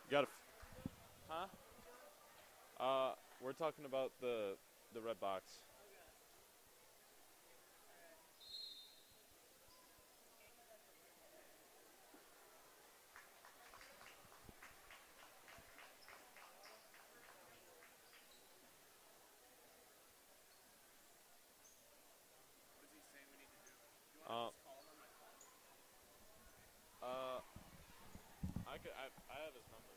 You got we're talking about the red box. Uh, uh, I have his number.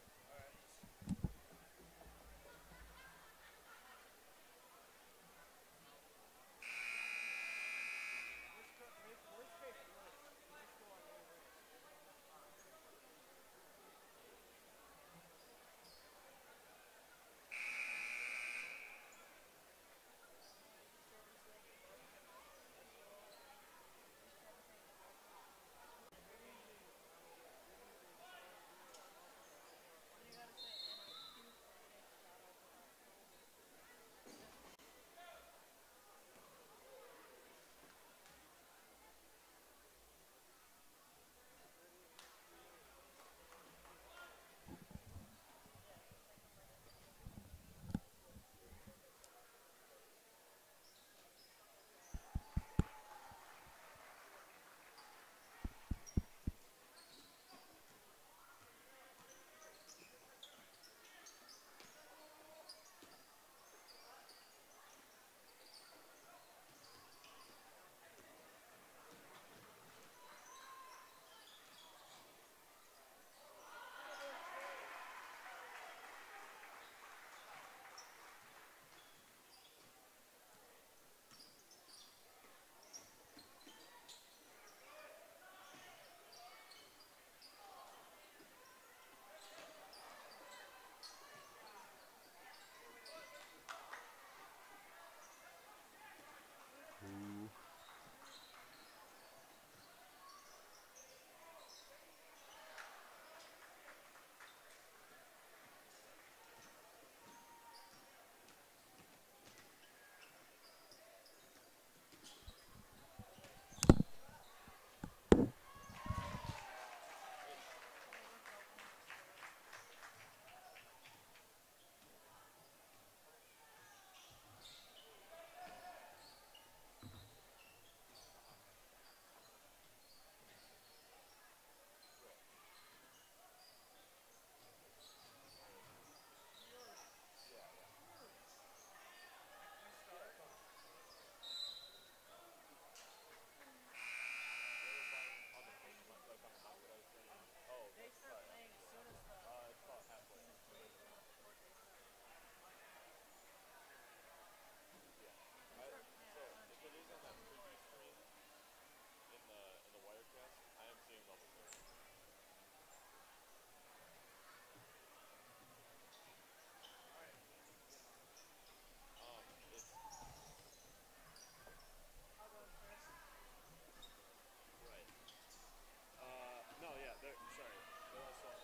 No, yeah, sorry. They're all sold.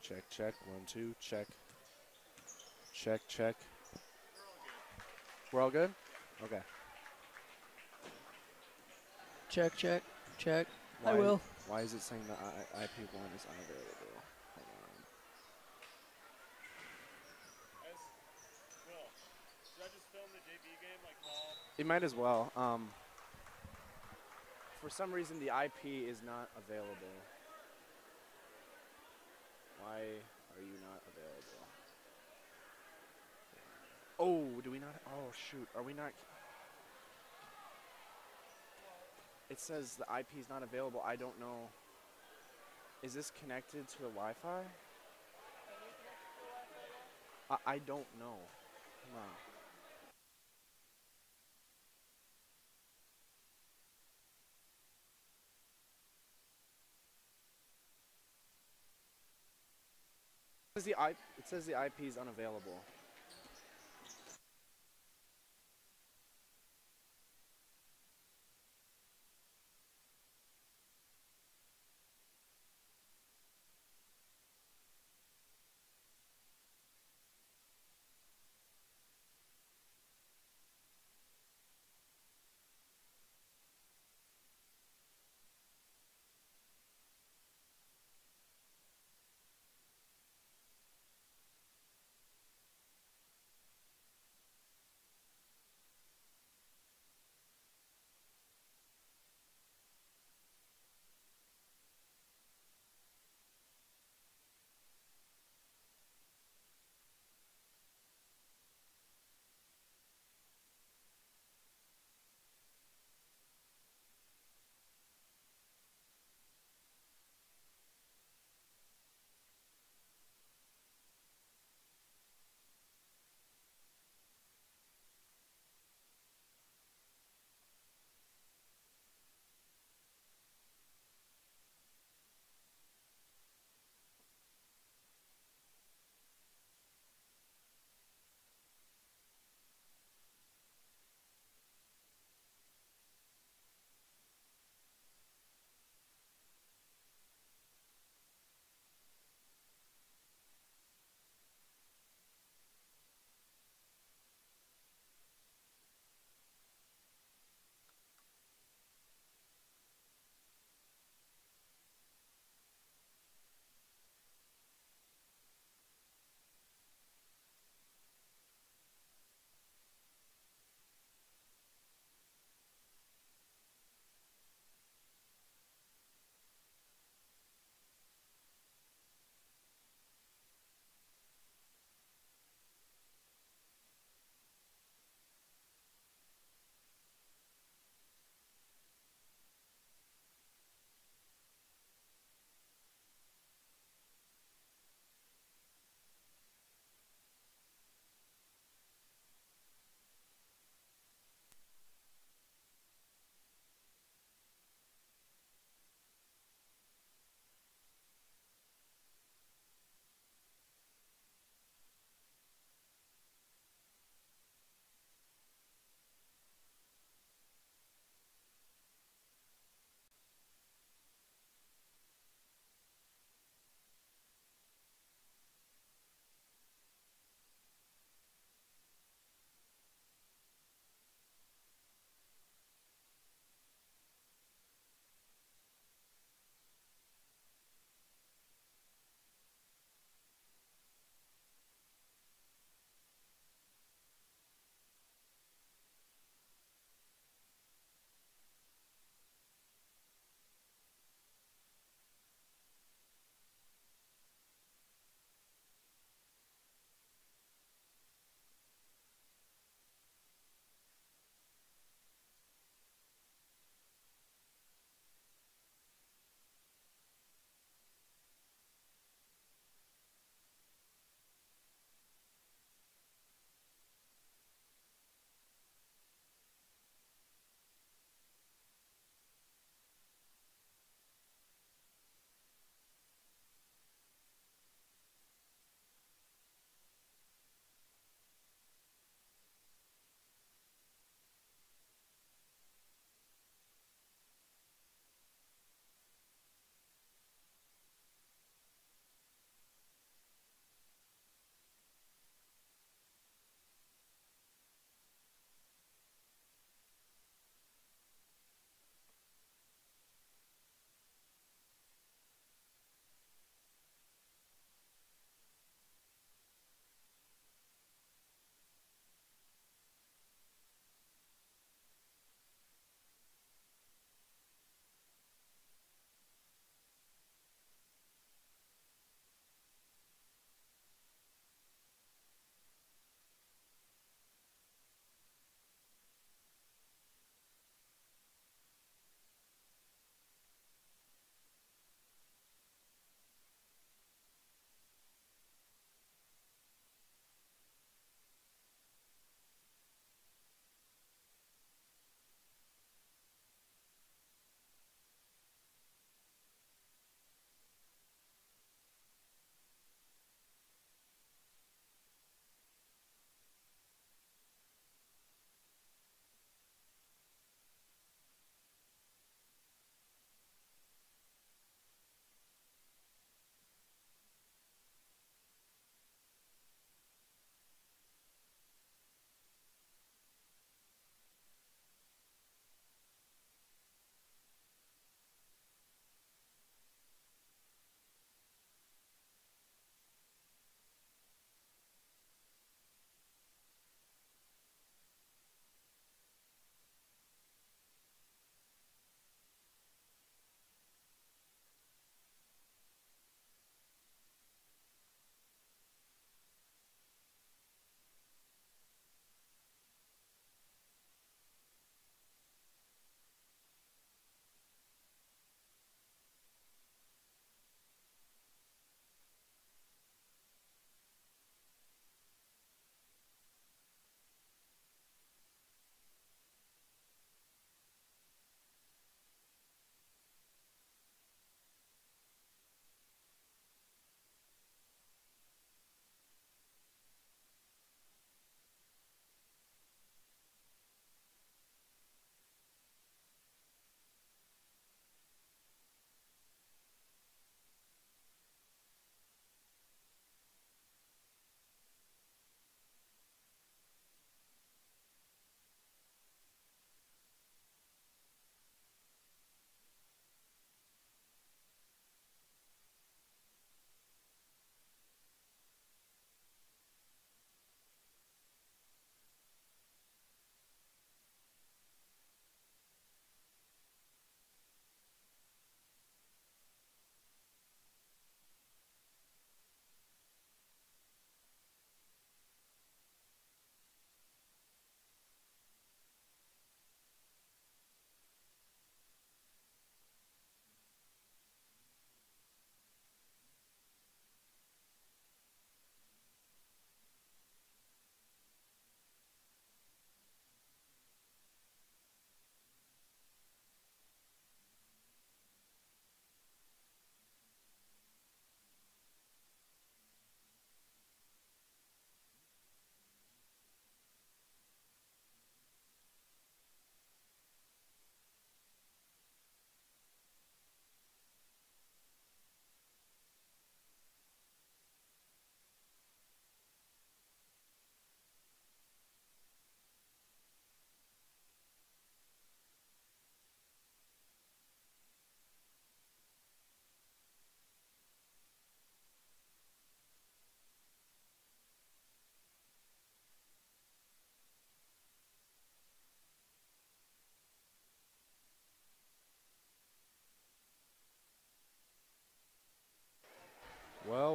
Check, check. 1, 2, check. Check, check. We're all good? Okay. Check, check, check. Why, I will. Why is it saying the IP1 is unavailable? Hold on. Should I just film the JV game like Paul? It might as well. For some reason, the IP is not available. Why are you not available? Oh, do we not? Oh, shoot. Are we not? It says the IP is not available. I don't know. Is this connected to the Wi-Fi? I don't know. Come on. It says the IP is unavailable.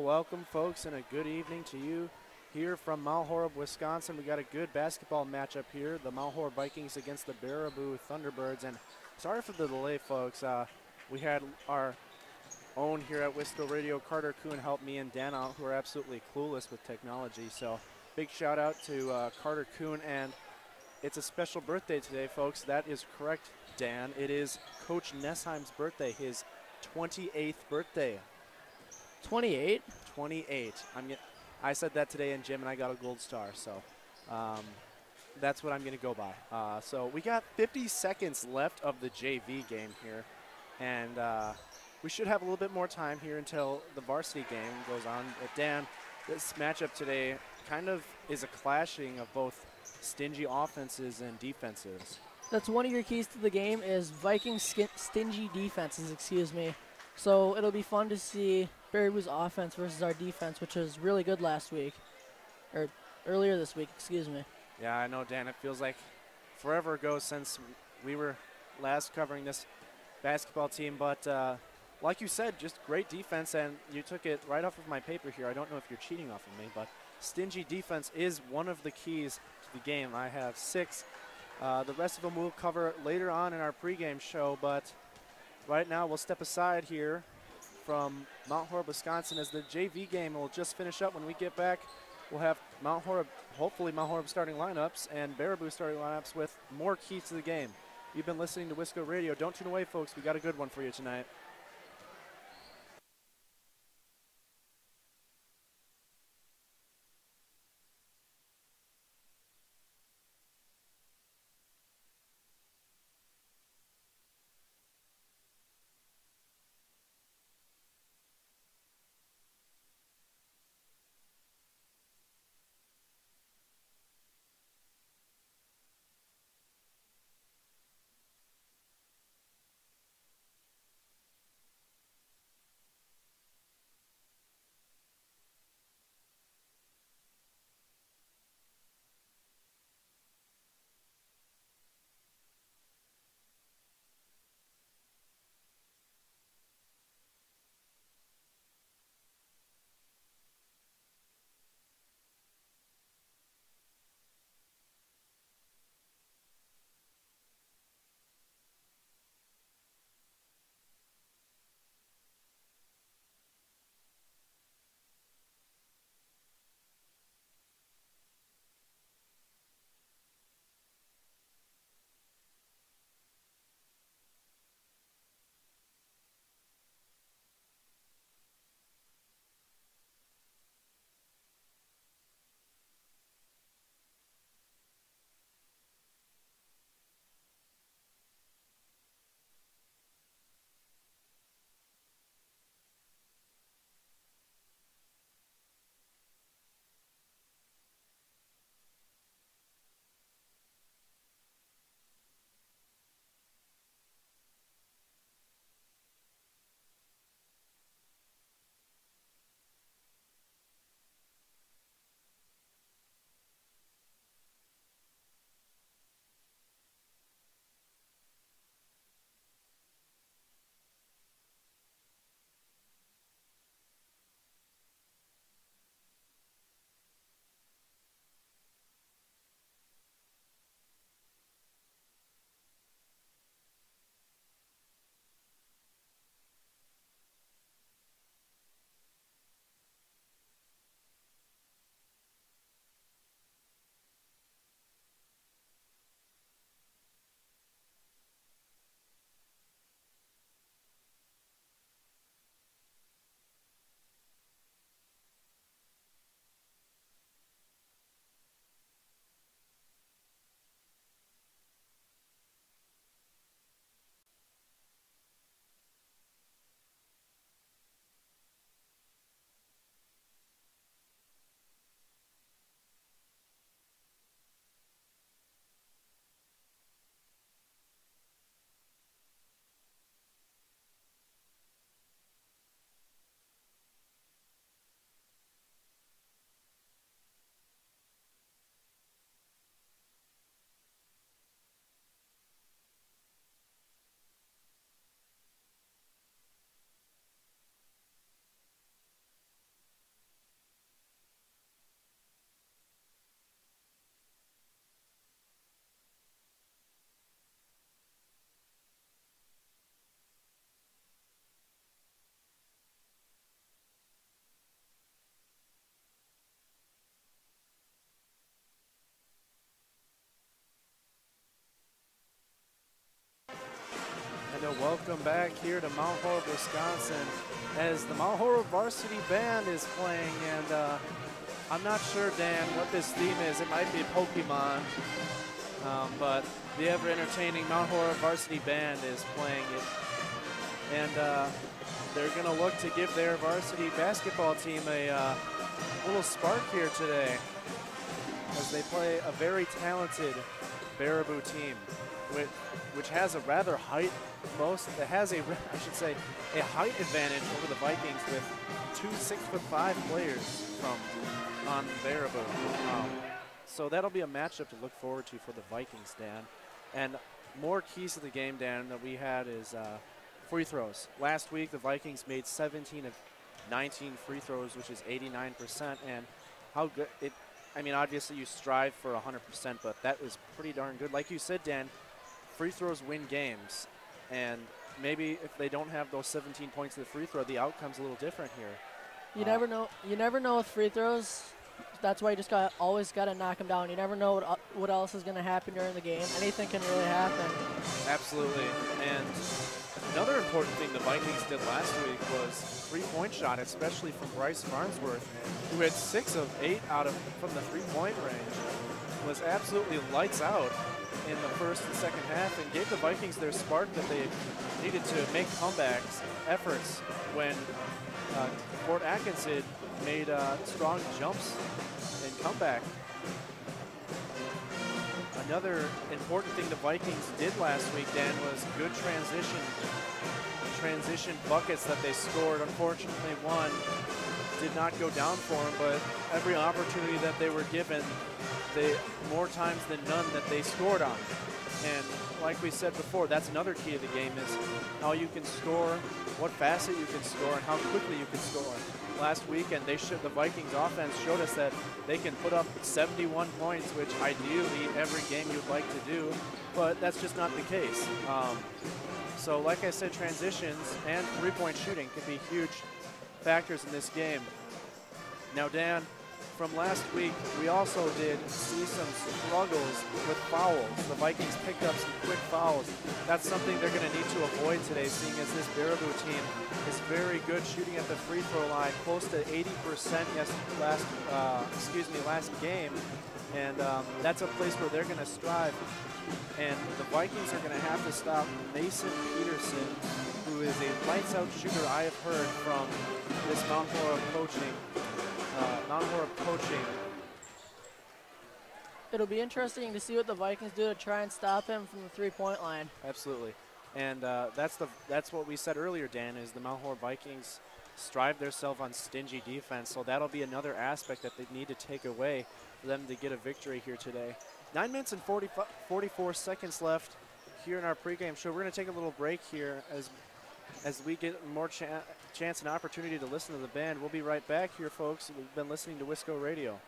welcome, folks, and a good evening to you here from Mount Horeb, Wisconsin. We got a good basketball matchup here. The Mount Horeb Vikings against the Baraboo Thunderbirds. And sorry for the delay, folks. We had our own here at Wisco Radio, Carter Kuhn, help me and Dan out, who are absolutely clueless with technology. So big shout out to Carter Kuhn. And it's a special birthday today, folks. That is correct, Dan. It is Coach Nessheim's birthday, his 28th birthday. 28? 28. I said that today in gym, and I got a gold star, so that's what I'm going to go by. So we got 50 seconds left of the JV game here, and we should have a little bit more time here until the varsity game goes on. But Dan, this matchup today kind of is a clashing of both stingy offenses and defenses. That's one of your keys to the game is Vikings stingy defenses, excuse me. So it'll be fun to see Baraboo's offense versus our defense, which was really good last week, or earlier this week, excuse me. Yeah, I know, Dan. It feels like forever ago since we were last covering this basketball team. But like you said, just great defense, and you took it right off of my paper here. I don't know if you're cheating off of me, but stingy defense is one of the keys to the game. I have 6. The rest of them we'll cover later on in our pregame show, but right now we'll step aside here from Mount Horeb, Wisconsin, as the JV game will just finish up. When we get back, we'll have Mount Horeb, hopefully Mount Horeb starting lineups and Baraboo starting lineups with more keys to the game. You've been listening to Wisco Radio. Don't tune away, folks. We got a good one for you tonight. welcome back here to Mount Horeb, Wisconsin, as the Mount Horeb Varsity Band is playing. And I'm not sure, Dan, what this theme is. It might be Pokemon, but the ever-entertaining Mount Horeb Varsity Band is playing it. And they're going to look to give their varsity basketball team a little spark here today, as they play a very talented Baraboo team, which has a rather height, it has a height advantage over the Vikings with two 6'5" players on Baraboo. So that'll be a matchup to look forward to for the Vikings, Dan. And more keys to the game, Dan, that we had is free throws. Last week, the Vikings made 17 of 19 free throws, which is 89%. And how good I mean, obviously you strive for 100%, but that is pretty darn good. Like you said, Dan, free throws win games. And maybe if they don't have those 17 points of the free throw, the outcome's a little different here. You never know. You never know with free throws. That's why you just always got to knock them down. You never know what else is going to happen during the game. Anything can really happen. Absolutely. And another important thing the Vikings did last week was three-point shot, especially from Bryce Farnsworth, who had 6 of 8 from the three-point range. Was absolutely lights out in the first and second half, and gave the Vikings their spark that they needed to make comebacks efforts when Fort Atkinson made strong jumps and comeback. Another important thing the Vikings did last week, Dan, was good transition buckets that they scored. Unfortunately, one did not go down for them, but every opportunity that they were given, more times than none that they scored on. And like we said before, that's another key of the game, is how you can score, what facet you can score, and how quickly you can score. Last weekend, the Vikings offense showed us that they can put up 71 points, which ideally every game you'd like to do, but that's just not the case. So like I said, transitions and three-point shooting can be huge factors in this game. Now, Dan, from last week, we also did see some struggles with fouls. The Vikings picked up some quick fouls. That's something they're going to need to avoid today, seeing as this Baraboo team is very good shooting at the free throw line, close to 80% last game. And that's a place where they're going to strive. And the Vikings are going to have to stop Mason Peterson, who is a lights-out shooter I have heard from this Mount Horeb coaching. It'll be interesting to see what the Vikings do to try and stop him from the three-point line. Absolutely. And that's what we said earlier, Dan, is the Mount Horeb Vikings strive themselves on stingy defense. So that'll be another aspect that they need to take away for them to get a victory here today. 9 minutes and 44 seconds left here in our pregame show. We're going to take a little break here as we get more chance and opportunity to listen to the band. We'll be right back here, folks. We've been listening to Wisco Radio.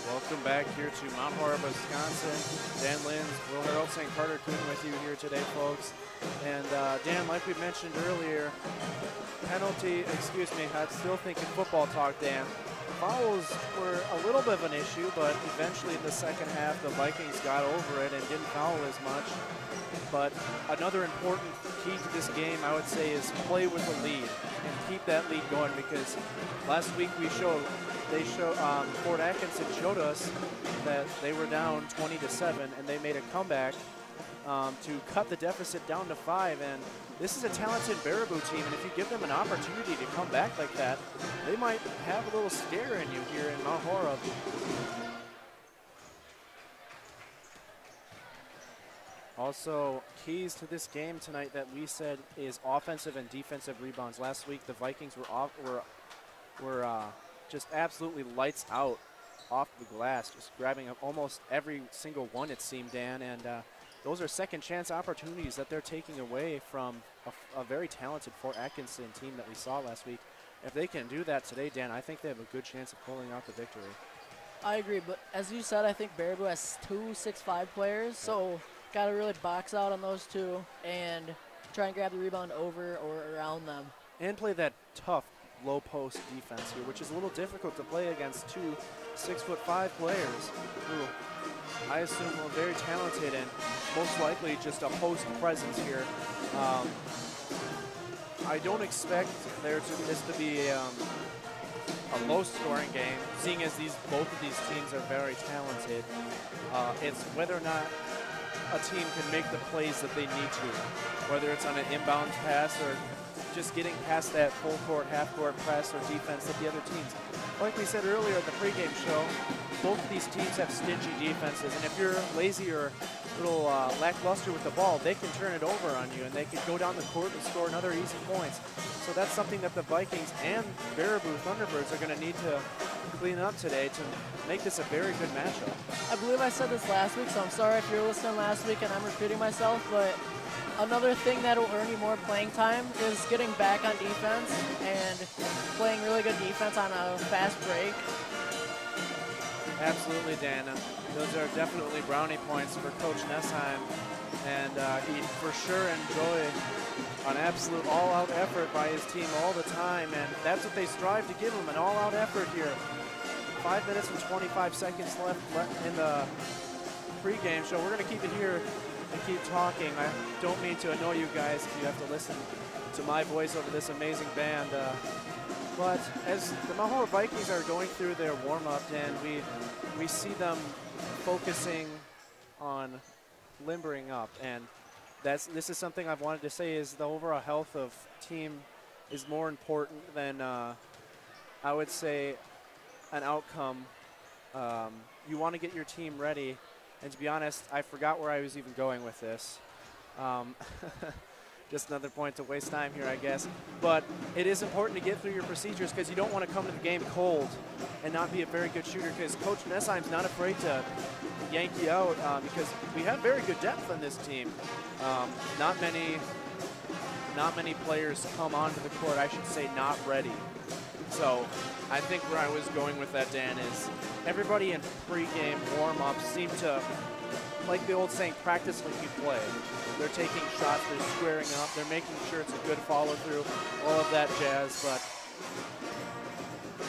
Welcome back here to Mount Horeb, Wisconsin. Dan Linz, Will Harold, St. Carter Coon with you here today, folks. And Dan, like we mentioned earlier, I'm still thinking football talk, Dan. fouls were a little bit of an issue, but eventually in the second half, the Vikings got over it and didn't foul as much. But another important key to this game, I would say, is play with the lead and keep that lead going, because last week Fort Atkinson showed us that they were down 20-7 and they made a comeback to cut the deficit down to 5. And this is a talented Baraboo team, and if you give them an opportunity to come back like that, they might have a little scare in you here in Mount Horeb. Also, keys to this game tonight that we said is offensive and defensive rebounds. Last week, the Vikings were just absolutely lights out off the glass, just grabbing up almost every single one, it seemed, Dan. And those are second chance opportunities that they're taking away from a very talented Fort Atkinson team that we saw last week. If they can do that today, Dan, I think they have a good chance of pulling out the victory. I agree, but as you said, I think Baraboo has 2 6'5" players, so got to really box out on those two and try and grab the rebound over or around them. And play that tough low post defense here, which is a little difficult to play against 2 6'5" players who I assume are very talented and most likely just a post presence here. I don't expect this to be a low-scoring game, seeing as both of these teams are very talented. It's whether or not a team can make the plays that they need to, whether it's on an inbound pass or just getting past that full court, half court press or defense that the other teams. Like we said earlier in the pregame show, both of these teams have stingy defenses, and if you're lazy or a little lackluster with the ball, they can turn it over on you and they can go down the court and score another easy points. So that's something that the Vikings and Baraboo Thunderbirds are going to need to clean up today to make this a very good matchup. I believe I said this last week, so I'm sorry if you're listening last week and I'm repeating myself, but another thing that will earn you more playing time is getting back on defense and playing really good defense on a fast break. Absolutely, Dan. Those are definitely brownie points for Coach Nessheim, and he'd for sure enjoy an absolute all-out effort by his team all the time, and that's what they strive to give him, an all-out effort here. 5 minutes and 25 seconds left in the pregame show. We're going to keep it here and keep talking. I don't mean to annoy you guys if you have to listen to my voice over this amazing band. But as the Mount Horeb Vikings are going through their warm-up, and we see them focusing on limbering up, and this is something I've wanted to say is the overall health of team is more important than I would say an outcome. You want to get your team ready, and to be honest, I forgot where I was even going with this. Just another point to waste time here, I guess. But it is important to get through your procedures because you don't want to come to the game cold and not be a very good shooter, because Coach Nessheim's not afraid to yank you out because we have very good depth on this team. Not many players come onto the court, I should say, not ready. So I think where I was going with that, Dan, is everybody in pregame warm-up seemed to, like the old saying, practice like you play. They're taking shots, they're squaring up, they're making sure it's a good follow-through, all of that jazz. But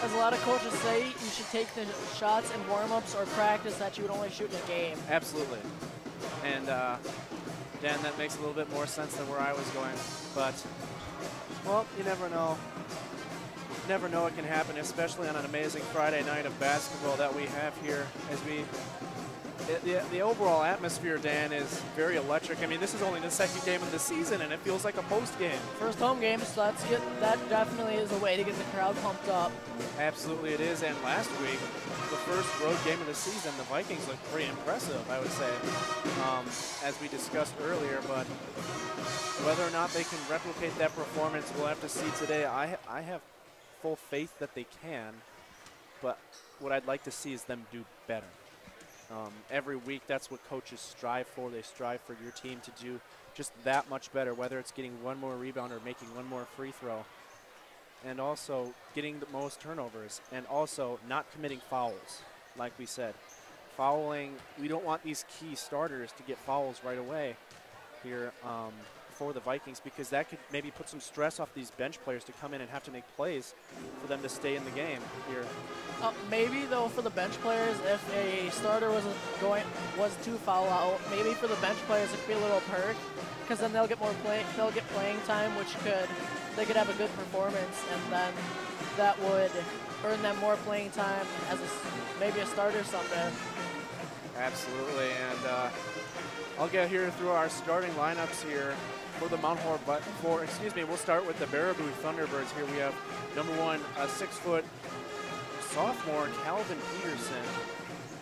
as a lot of coaches say, you should take the shots in warm-ups or practice that you would only shoot in a game. Absolutely. And Dan, that makes a little bit more sense than where I was going. But, well, you never know. You never know what can happen, especially on an amazing Friday night of basketball that we have here. As the overall atmosphere, Dan, is very electric. I mean, this is only the second game of the season, and it feels like a post game. First home game, so that definitely is a way to get the crowd pumped up. Absolutely it is, and last week, the first road game of the season, the Vikings looked pretty impressive, I would say, as we discussed earlier. But whether or not they can replicate that performance, we'll have to see today. I have full faith that they can, but what I'd like to see is them do better. Every week, that's what coaches strive for. They strive for your team to do just that much better, whether it's getting one more rebound or making one more free throw, and also getting the most turnovers, and also not committing fouls. Like we said, fouling, we don't want these key starters to get fouls right away here. for the Vikings, because that could maybe put some stress off these bench players to come in and have to make plays for them to stay in the game here. Maybe though for the bench players, if a starter was to foul out, maybe for the bench players it could be a little perk, because then they'll get playing time, they could have a good performance, and then that would earn them more playing time as maybe a starter someday. Absolutely, and I'll get here through our starting lineups here for the Mount Horeb, we'll start with the Baraboo Thunderbirds here. We have number 1, a 6-foot sophomore, Calvin Peterson,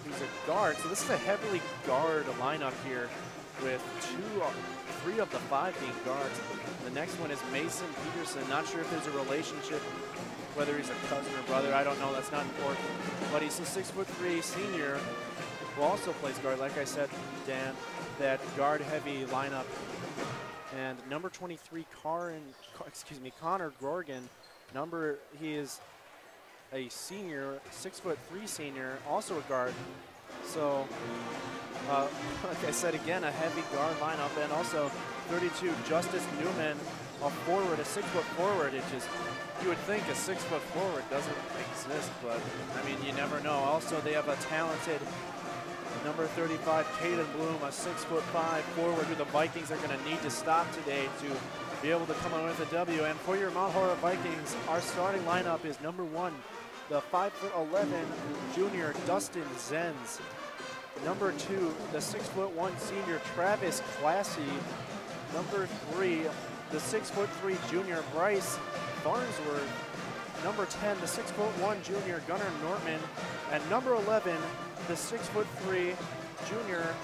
who's a guard. So this is a heavily guard lineup here with 3 of the 5 being guards. The next one is Mason Peterson. Not sure if there's a relationship, whether he's a cousin or brother, I don't know, that's not important. But he's a 6'3" senior who also plays guard, like I said, Dan, that guard-heavy lineup. And number 23, Connor Gorgon. He is a senior, 6'3" senior, also a guard. So, like I said, again, a heavy guard lineup. And also 32, Justice Newman, a forward, a 6-foot forward. You would think a 6-foot forward doesn't exist, but I mean, you never know. Also, they have a talented number 35, Caden Bloom, a 6'5" forward who the Vikings are going to need to stop today to be able to come out with a W. And for your Mount Horeb Vikings, our starting lineup is number 1, the 5'11" junior Dustin Zenz. Number 2, the 6'1" senior Travis Classy. Number 3, the 6'3" junior Bryce Farnsworth. Number 10, the 6'1" junior Gunnar Nortman. And number 11, the 6'3" junior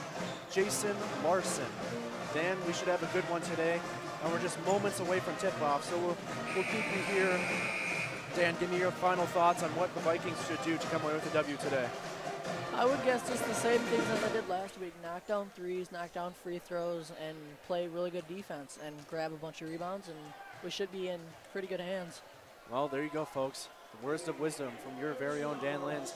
Jason Larson. Dan, we should have a good one today, and we're just moments away from tip-off, so we'll keep you here. Dan, give me your final thoughts on what the Vikings should do to come away with a W today. I would guess just the same things as I did last week. Knock down threes, knock down free throws, and play really good defense and grab a bunch of rebounds, and we should be in pretty good hands. Well, there you go, folks. The words of wisdom from your very own Dan Linz.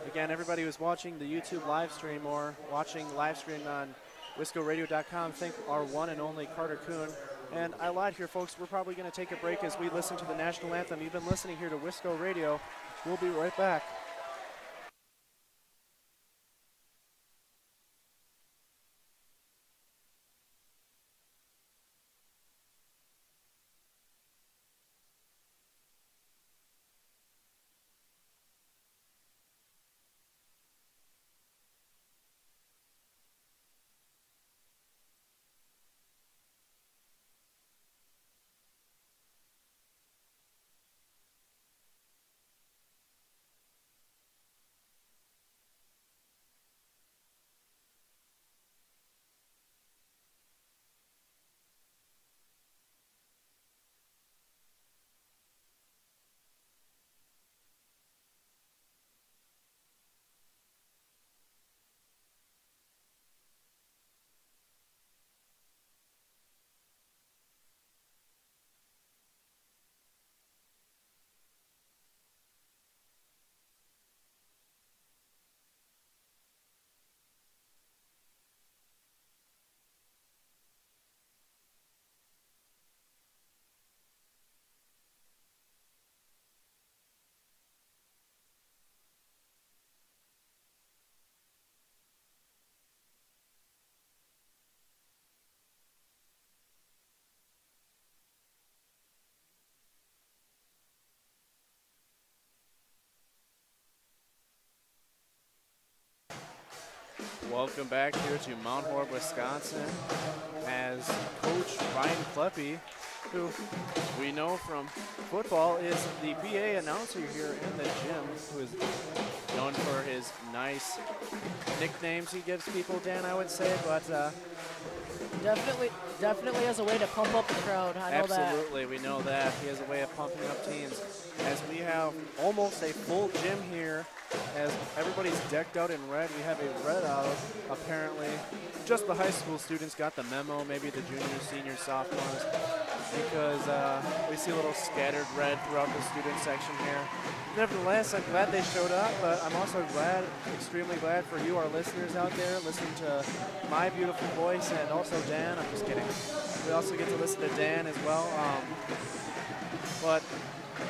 Again, everybody who's watching the YouTube live stream or watching live stream on WiscoRadio.com, thank our one and only Carter Kuhn. And I lied here, folks. We're probably going to take a break as we listen to the national anthem. You've been listening here to Wisco Radio. We'll be right back. Welcome back here to Mount Horeb, Wisconsin, as Coach Ryan Kleppe, who we know from football is the PA announcer here in the gym, who is known for his nice nicknames he gives people, Dan, I would say, but Definitely has a way to pump up the crowd. I know that. Absolutely, we know that. He has a way of pumping up teams. As we have almost a full gym here, as everybody's decked out in red. We have a red out, apparently. Just the high school students got the memo, maybe the juniors, seniors, sophomores, because we see a little scattered red throughout the student section here. Nevertheless, I'm glad they showed up, but I'm also glad, extremely glad for you, our listeners out there, listening to my beautiful voice, and also Dan, I'm just kidding. we also get to listen to Dan as well. But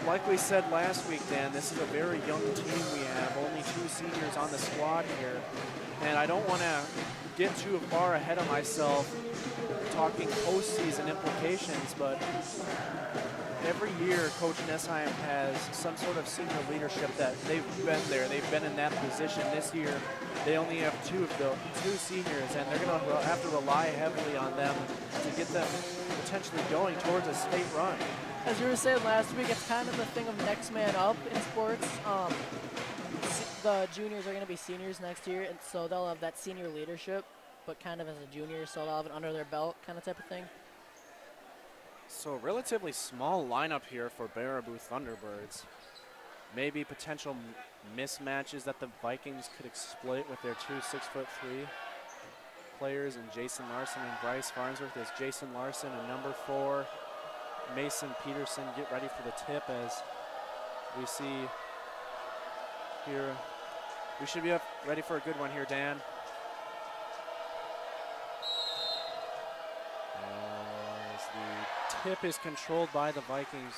like we said last week, Dan, this is a very young team we have. Only 2 seniors on the squad here. And I don't want to get too far ahead of myself talking postseason implications, but every year Coach Nessheim has some sort of senior leadership that they've been there. They've been in that position. This year, they only have 2 seniors, and they're going to have to rely heavily on them to get them potentially going towards a state run. As you were saying last week, it's kind of the thing of next man up in sports. The juniors are going to be seniors next year, and so they'll have that senior leadership, but kind of as a junior, so they'll have it under their belt kind of type of thing. So relatively small lineup here for Baraboo Thunderbirds. Maybe potential mismatches that the Vikings could exploit with their 2 6'3" players, and Jason Larson and Bryce Farnsworth. As Jason Larson and number 4, Mason Peterson get ready for the tip. As we see here, we should be ready for a good one here, Dan. As the tip is controlled by the Vikings.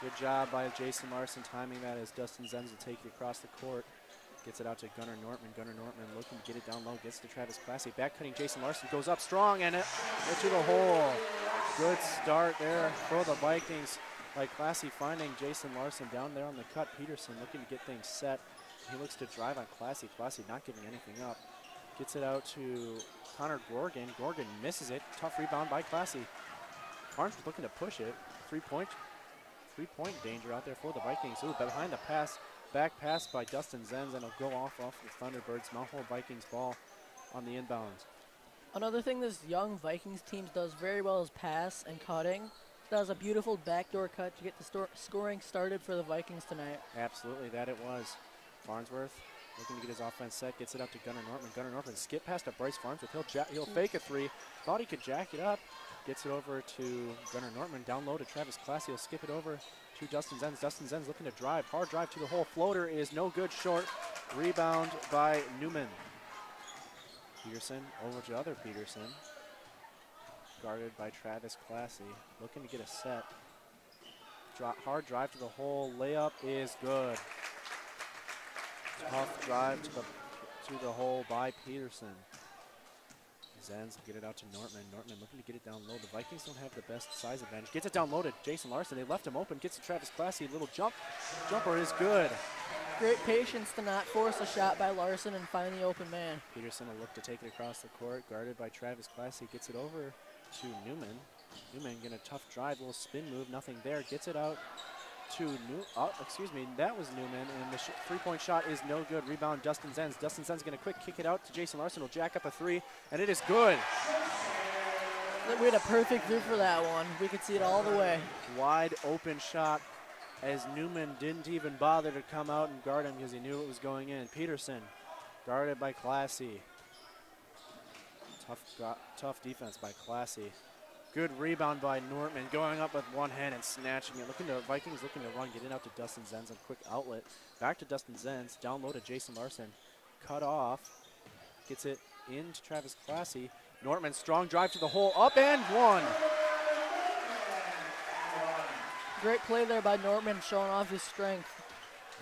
Good job by Jason Larson timing that, as Dustin Zenz will take it across the court. Gets it out to Gunnar Nortman. Gunnar Nortman looking to get it down low. Gets to Travis Classy. Back cutting Jason Larson. Goes up strong and into the hole. Good start there for the Vikings by Classy, finding Jason Larson down there on the cut. Peterson looking to get things set. He looks to drive on Classy. Classy not giving anything up. Gets it out to Connor Gorgon. Gorgon misses it. Tough rebound by Classy. Farnsworth looking to push it. Three-point danger out there for the Vikings. Ooh, behind the pass. Back pass by Dustin Zenz, and it'll go off the Thunderbirds. Mount Horeb Vikings ball on the inbounds. Another thing this young Vikings team does very well is pass and cutting. Does a beautiful backdoor cut to get the scoring started for the Vikings tonight. Absolutely, that it was. Farnsworth looking to get his offense set. Gets it up to Gunnar Nortman. Gunnar Nortman skip past to Bryce Farnsworth. He'll fake a 3. Thought he could jack it up. Gets it over to Gunnar Nortman. Down low to Travis Classy. He'll skip it over to Dustin Zenz. Dustin Zenz looking to drive. Hard drive to the hole. Floater is no good, short. Rebound by Newman. Peterson over to other Peterson. Guarded by Travis Classy. Looking to get a set. Hard drive to the hole. Layup is good. Tough drive to the hole by Peterson. Zenz get it out to Nortman. Nortman looking to get it down low. The Vikings don't have the best size advantage. Gets it down low to Jason Larson. They left him open. Gets to Travis Classy. Little jumper is good. Great patience to not force a shot by Larson and find the open man. Peterson will look to take it across the court. Guarded by Travis Classy. Gets it over to Newman. Newman getting a tough drive. Little spin move. Nothing there. Gets it out to that was Newman, and the 3-point shot is no good. Rebound Dustin Zenz. Dustin Zenz going to quick kick it out to Jason Larson. Will jack up a 3, and it is good. We had a perfect view for that one. We could see it all the way. Wide open shot, as Newman didn't even bother to come out and guard him because he knew it was going in. Peterson guarded by Classy. Tough defense by Classy. Good rebound by Nortman, going up with one hand and snatching it. Vikings looking to run, getting out to Dustin Zenz and quick outlet. Back to Dustin Zenz, down low to Jason Larson. Cut off, gets it into Travis Classy. Nortman, strong drive to the hole, up and one. Great play there by Nortman, showing off his strength.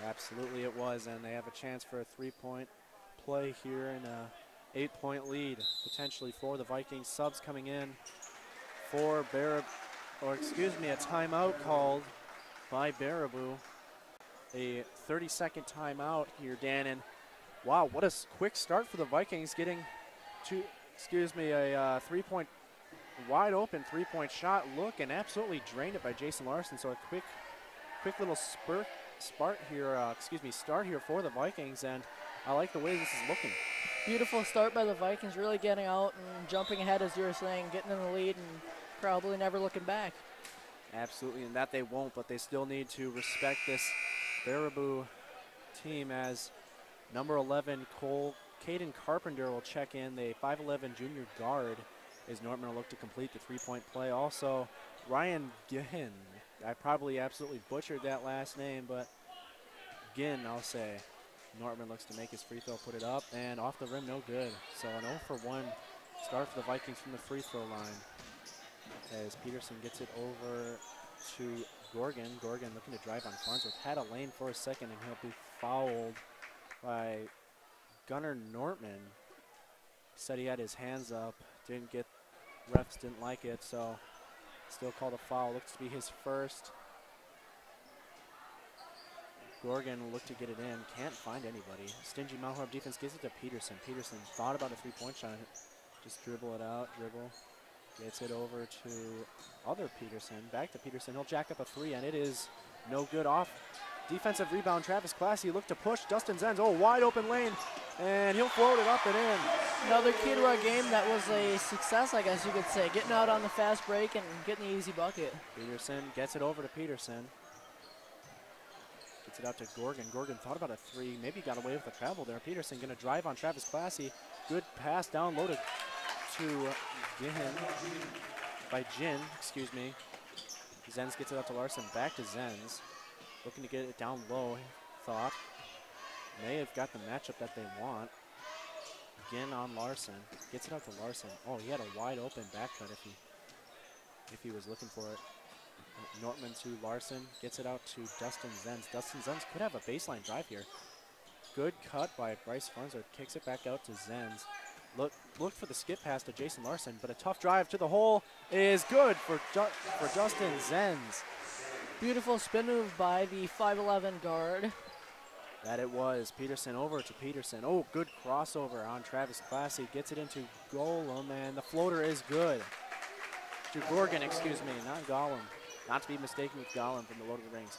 Absolutely it was, and they have a chance for a 3-point play here and a 8-point lead potentially for the Vikings. Subs coming in for a timeout called by Baraboo. A 30-second timeout here, Dan, and wow, what a quick start for the Vikings, getting to, a 3-point, wide open 3-point shot look, and absolutely drained it by Jason Larson. So a quick little start here for the Vikings, and I like the way this is looking. Beautiful start by the Vikings, really getting out and jumping ahead, as you were saying, getting in the lead and probably never looking back. Absolutely, and that they won't, but they still need to respect this Baraboo team, as number 11, Caden Carpenter will check in, the 5'11" junior guard, as Nortman will look to complete the 3-point play. Also, Ryan Ginn, I probably absolutely butchered that last name, but Ginn, I'll say. Nortman looks to make his free throw, put it up, and off the rim, no good. So an 0 for 1 start for the Vikings from the free throw line. as Peterson gets it over to Gorgon. Gorgon looking to drive on Farnsworth. Had a lane for a second, and he'll be fouled by Gunnar Nortman. Said he had his hands up. Refs didn't like it, so still called a foul. Looks to be his first. Gorgon will look to get it in. Can't find anybody. Stingy Mount Horeb defense gives it to Peterson. Peterson thought about a three-point shot. Just dribble it out. Dribble. Gets it over to other Peterson. Back to Peterson. He'll jack up a three, and it is no good. Off. Defensive rebound. Travis Classy looked to push. Dustin Zenz. Oh, wide open lane. And he'll float it up and in. Another key to our game that was a success, I guess you could say. Getting out on the fast break and getting the easy bucket. Peterson gets it over to Peterson. Gets it out to Gorgon. Gorgon thought about a three. Maybe got away with the travel there. Peterson going to drive on Travis Classy. Good pass down low to Jin, excuse me. Zenz gets it out to Larson. Back to Zenz. Looking to get it down low, thought. May have got the matchup that they want. Again on Larson. Gets it out to Larson. Oh, he had a wide open back cut if he was looking for it. Nortman to Larson. Gets it out to Dustin Zenz. Dustin Zenz could have a baseline drive here. Good cut by Bryce Farnsworth. Kicks it back out to Zenz. Looked for the skip pass to Jason Larson, but a tough drive to the hole is good for Dustin Zenz. Beautiful spin move by the 5'11" guard. That it was. Peterson over to Peterson. Oh, good crossover on Travis Classy. Gets it into Golem, and the floater is good. To Gorgon, excuse me, not Gollum. Not to be mistaken with Gollum from the Lord of the Rings.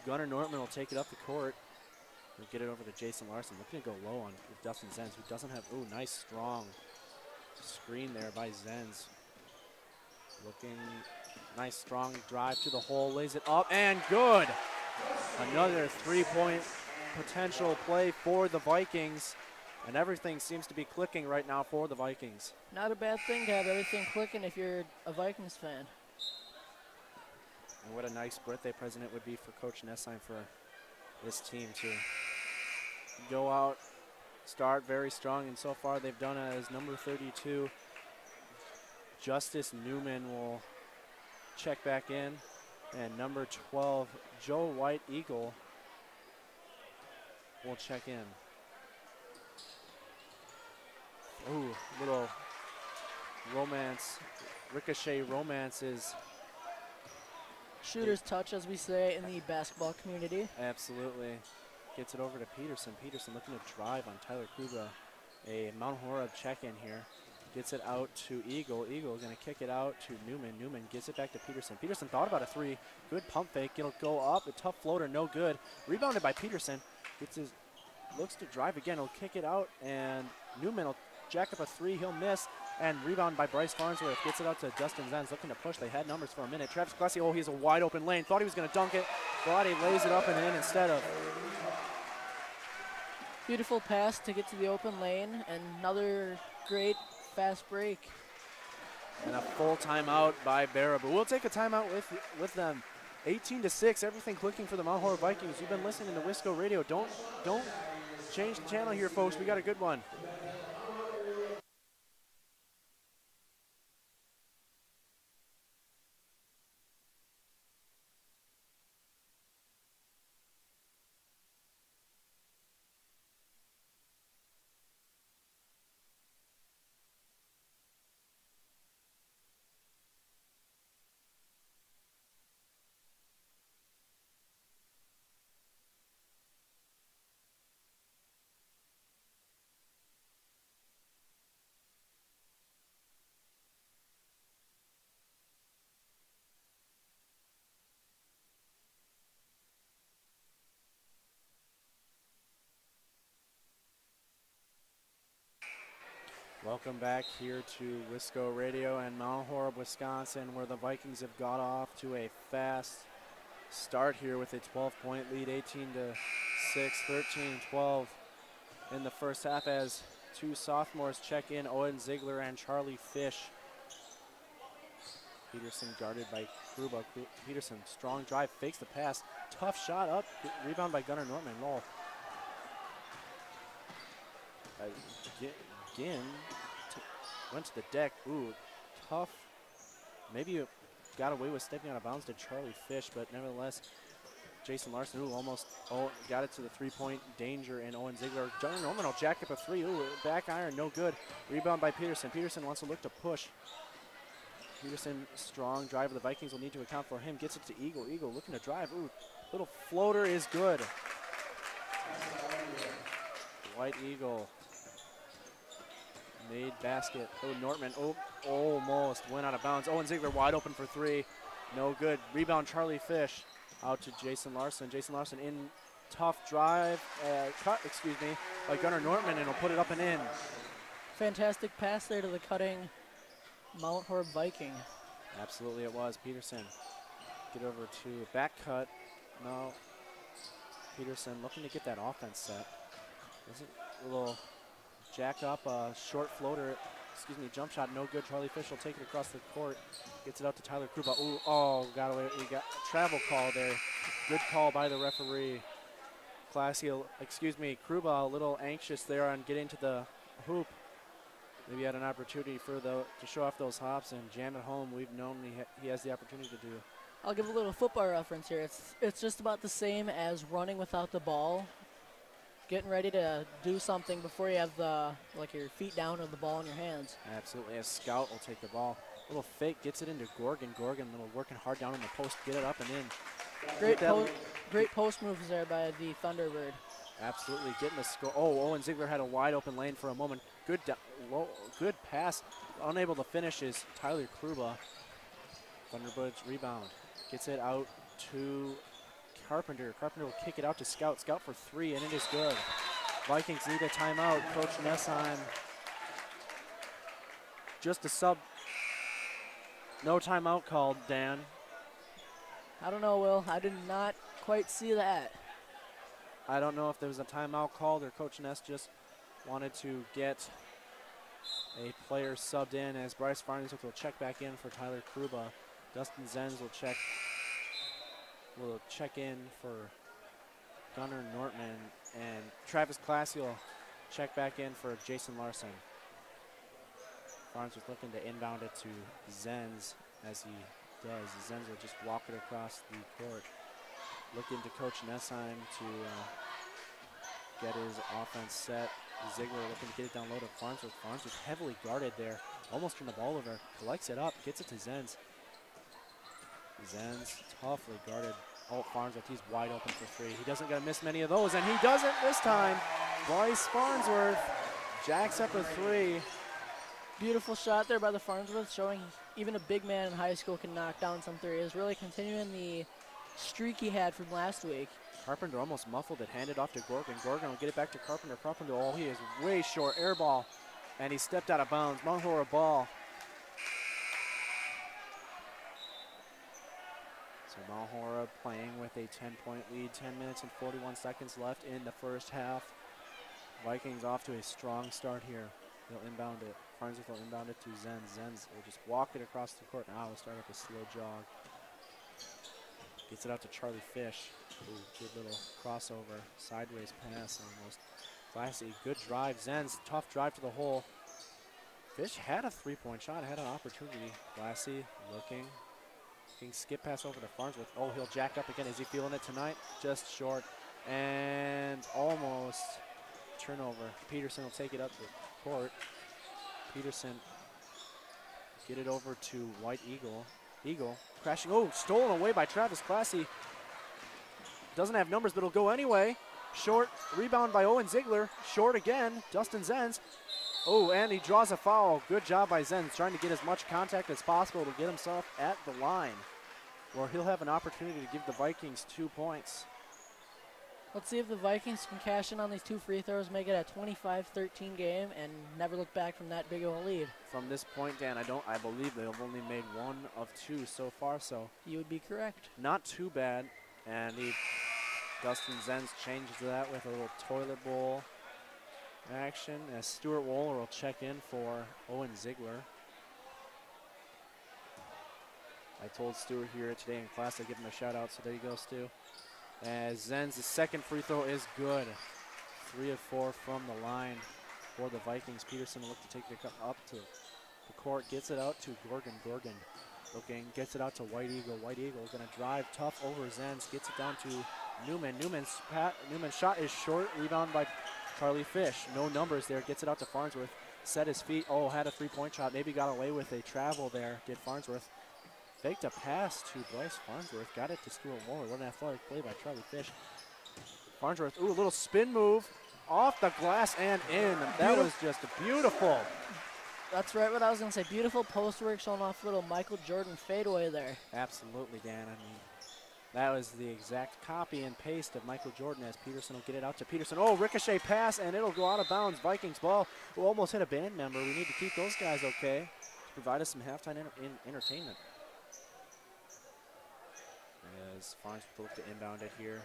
Gunnar Nortman will take it up the court. We'll get it over to Jason Larson. Looking to go low on Dustin Zenz, who doesn't have, ooh, nice strong screen there by Zenz. Looking, nice strong drive to the hole, lays it up, and good. Another three-point potential play for the Vikings, and everything seems to be clicking right now for the Vikings. Not a bad thing to have everything clicking if you're a Vikings fan. And what a nice birthday present it would be for Coach Nessheim for this team to go out, start very strong, and so far they've done it as number 32. Justice Newman will check back in, and number 12, Joe White Eagle, will check in. Ooh, little romance, ricochet romance is. Shooter's touch, as we say in the basketball community. Absolutely. Gets it over to Peterson. Peterson looking to drive on Tyler Kruba. A Mount Horeb check-in here. Gets it out to Eagle. Eagle going to kick it out to Newman. Newman gets it back to Peterson. Peterson thought about a three. Good pump fake. It'll go up. A tough floater, no good. Rebounded by Peterson. Looks to drive again. He'll kick it out, and Newman will jack up a three. He'll miss. And rebound by Bryce Farnsworth. Gets it out to Dustin Zenz. Looking to push. They had numbers for a minute. Travis Classy, oh, he has a wide open lane. Thought he was going to dunk it. But he lays it up and in instead of. Beautiful pass to get to the open lane. And another great fast break. And a full timeout by Baraboo. We'll take a timeout with them. 18-6, everything clicking for the Mount Horeb Vikings. You've been listening to Wisco Radio. Don't change the channel here, folks. We got a good one. Welcome back here to Wisco Radio and Mount Horeb, Wisconsin, where the Vikings have got off to a fast start here with a 12-point lead, 18-6, 13-12 in the first half as two sophomores check in, Owen Ziegler and Charlie Fish. Peterson guarded by Kruba. Peterson, strong drive, fakes the pass, tough shot up, rebound by Gunnar Nortman. Roll. Again, went to the deck. Ooh, tough maybe got away with stepping out of bounds to Charlie Fish, but nevertheless, Jason Larson, who almost got it to the three-point danger, and Owen Ziegler. Gunnar Norman will jack up a three. Ooh, back iron, no good. Rebound by Peterson. Peterson wants to look to push. Peterson, strong drive. The Vikings will need to account for him. Gets it to Eagle. Eagle looking to drive. Ooh, little floater is good. White Eagle. Made basket. Oh, Nortman. Oh, almost went out of bounds. Owen Ziegler wide open for three. No good. Rebound, Charlie Fish. Out to Jason Larson. Jason Larson in tough drive. Cut, by Gunnar Nortman, and he'll put it up and in. Fantastic pass there to the cutting Mount Horeb Viking. Absolutely it was. Peterson. Get over to back cut. No. Peterson looking to get that offense set. A little jack up, short floater. Jump shot, no good. Charlie Fish will take it across the court. Gets it out to Tyler Kruba. Ooh, oh, got away. We got a travel call there. Good call by the referee. Kruba a little anxious there on getting to the hoop. Maybe had an opportunity to show off those hops and jam it home. We've known he has the opportunity to do. I'll give a little football reference here. It's just about the same as running without the ball. Getting ready to do something before you have your feet down or the ball in your hands. Absolutely. A scout will take the ball. Little fake, gets it into Gorgon. Gorgon working hard down on the post, get it up and in. Great post moves there by the Thunderbird. Absolutely, getting the score. Oh, Owen Ziegler had a wide open lane for a moment. Good pass. Unable to finish is Tyler Kruba. Thunderbird's rebound. Gets it out to Carpenter. Carpenter will kick it out to Scout. Scout for three, and it is good. Vikings need a timeout. Coach Nessheim. Just a sub. No timeout called, Dan. I don't know, Will. I did not quite see that. I don't know if there was a timeout called or Coach Ness just wanted to get a player subbed in as Bryce Farnsworth will check back in for Tyler Kruba. Dustin Zenz will check in for Gunnar Nortman, and Travis Classy will check back in for Jason Larson. Farnsworth looking to inbound it to Zenz as he does. Zenz will just walk it across the court. Looking to Coach Nessheim to get his offense set. Ziegler looking to get it down low to Farnsworth. Farnsworth heavily guarded there. Almost turned the ball over. Collects it up. Gets it to Zenz. Zenz toughly guarded. Oh, Farnsworth, he's wide open for three. He doesn't gonna miss many of those, and he doesn't this time. Bryce Farnsworth jacks up a three. Beautiful shot there by the Farnsworth, showing even a big man in high school can knock down some threes. Really continuing the streak he had from last week. Carpenter almost muffled it, handed off to Gorgon. Gorgon will get it back to Carpenter. Carpenter, oh, he is way short. Air ball, and he stepped out of bounds. Mount Horeb ball. So Mount Horeb playing with a 10-point lead. 10 minutes and 41 seconds left in the first half. Vikings off to a strong start here. They'll inbound it. Farnsworth will inbound it to Zenz. Zenz will just walk it across the court. Now we'll start up a slow jog. Gets it out to Charlie Fish. Ooh, good little crossover. Sideways pass almost. Classy. Good drive. Zenz, tough drive to the hole. Fish had a three-point shot, had an opportunity. Glassy looking. Skip pass over to Farnsworth. Oh, he'll jack up again. Is he feeling it tonight? Just short. And almost turnover. Peterson will take it up the court. Peterson get it over to White Eagle. Eagle crashing. Oh, stolen away by Travis Classy. Doesn't have numbers, but it'll go anyway. Short rebound by Owen Ziegler. Short again. Dustin Zenz. Oh, and he draws a foul. Good job by Zenz, trying to get as much contact as possible to get himself at the line, where he'll have an opportunity to give the Vikings 2 points. Let's see if the Vikings can cash in on these two free throws, make it a 25-13 game, and never look back from that big of a lead. From this point, Dan, I believe they've only made one of two so far, so. You would be correct. Not too bad, and Dustin Zenz changes that with a little toilet bowl action as Stuart Wohler will check in for Owen Ziegler. I told Stuart here today in class I'd give him a shout out, so there you go, Stu. As Zenz's second free throw is good. 3 of 4 from the line for the Vikings. Peterson will look to take it up to the court, gets it out to Gorgon. Gorgon Looking, gets it out to White Eagle. White Eagle going to drive tough over Zenz. Gets it down to Newman. Newman's shot is short. Rebound by Charlie Fish. No numbers there. Gets it out to Farnsworth. Set his feet. Oh, had a three-point shot. Maybe got away with a travel there. Did Farnsworth. Faked a pass to Bryce Farnsworth. Got it to Stuart Waller. What an athletic play by Charlie Fish. Farnsworth, ooh, a little spin move. Off the glass and in. That was just beautiful. That's right what I was going to say. Beautiful post work, showing off a little Michael Jordan fadeaway there. Absolutely, Dan. I mean, that was the exact copy and paste of Michael Jordan as Peterson will get it out to Peterson. Oh, ricochet pass, and it'll go out of bounds. Vikings ball. Who almost hit a band member. We need to keep those guys okay to provide us some halftime entertainment. As Farnsworth look to inbound it here.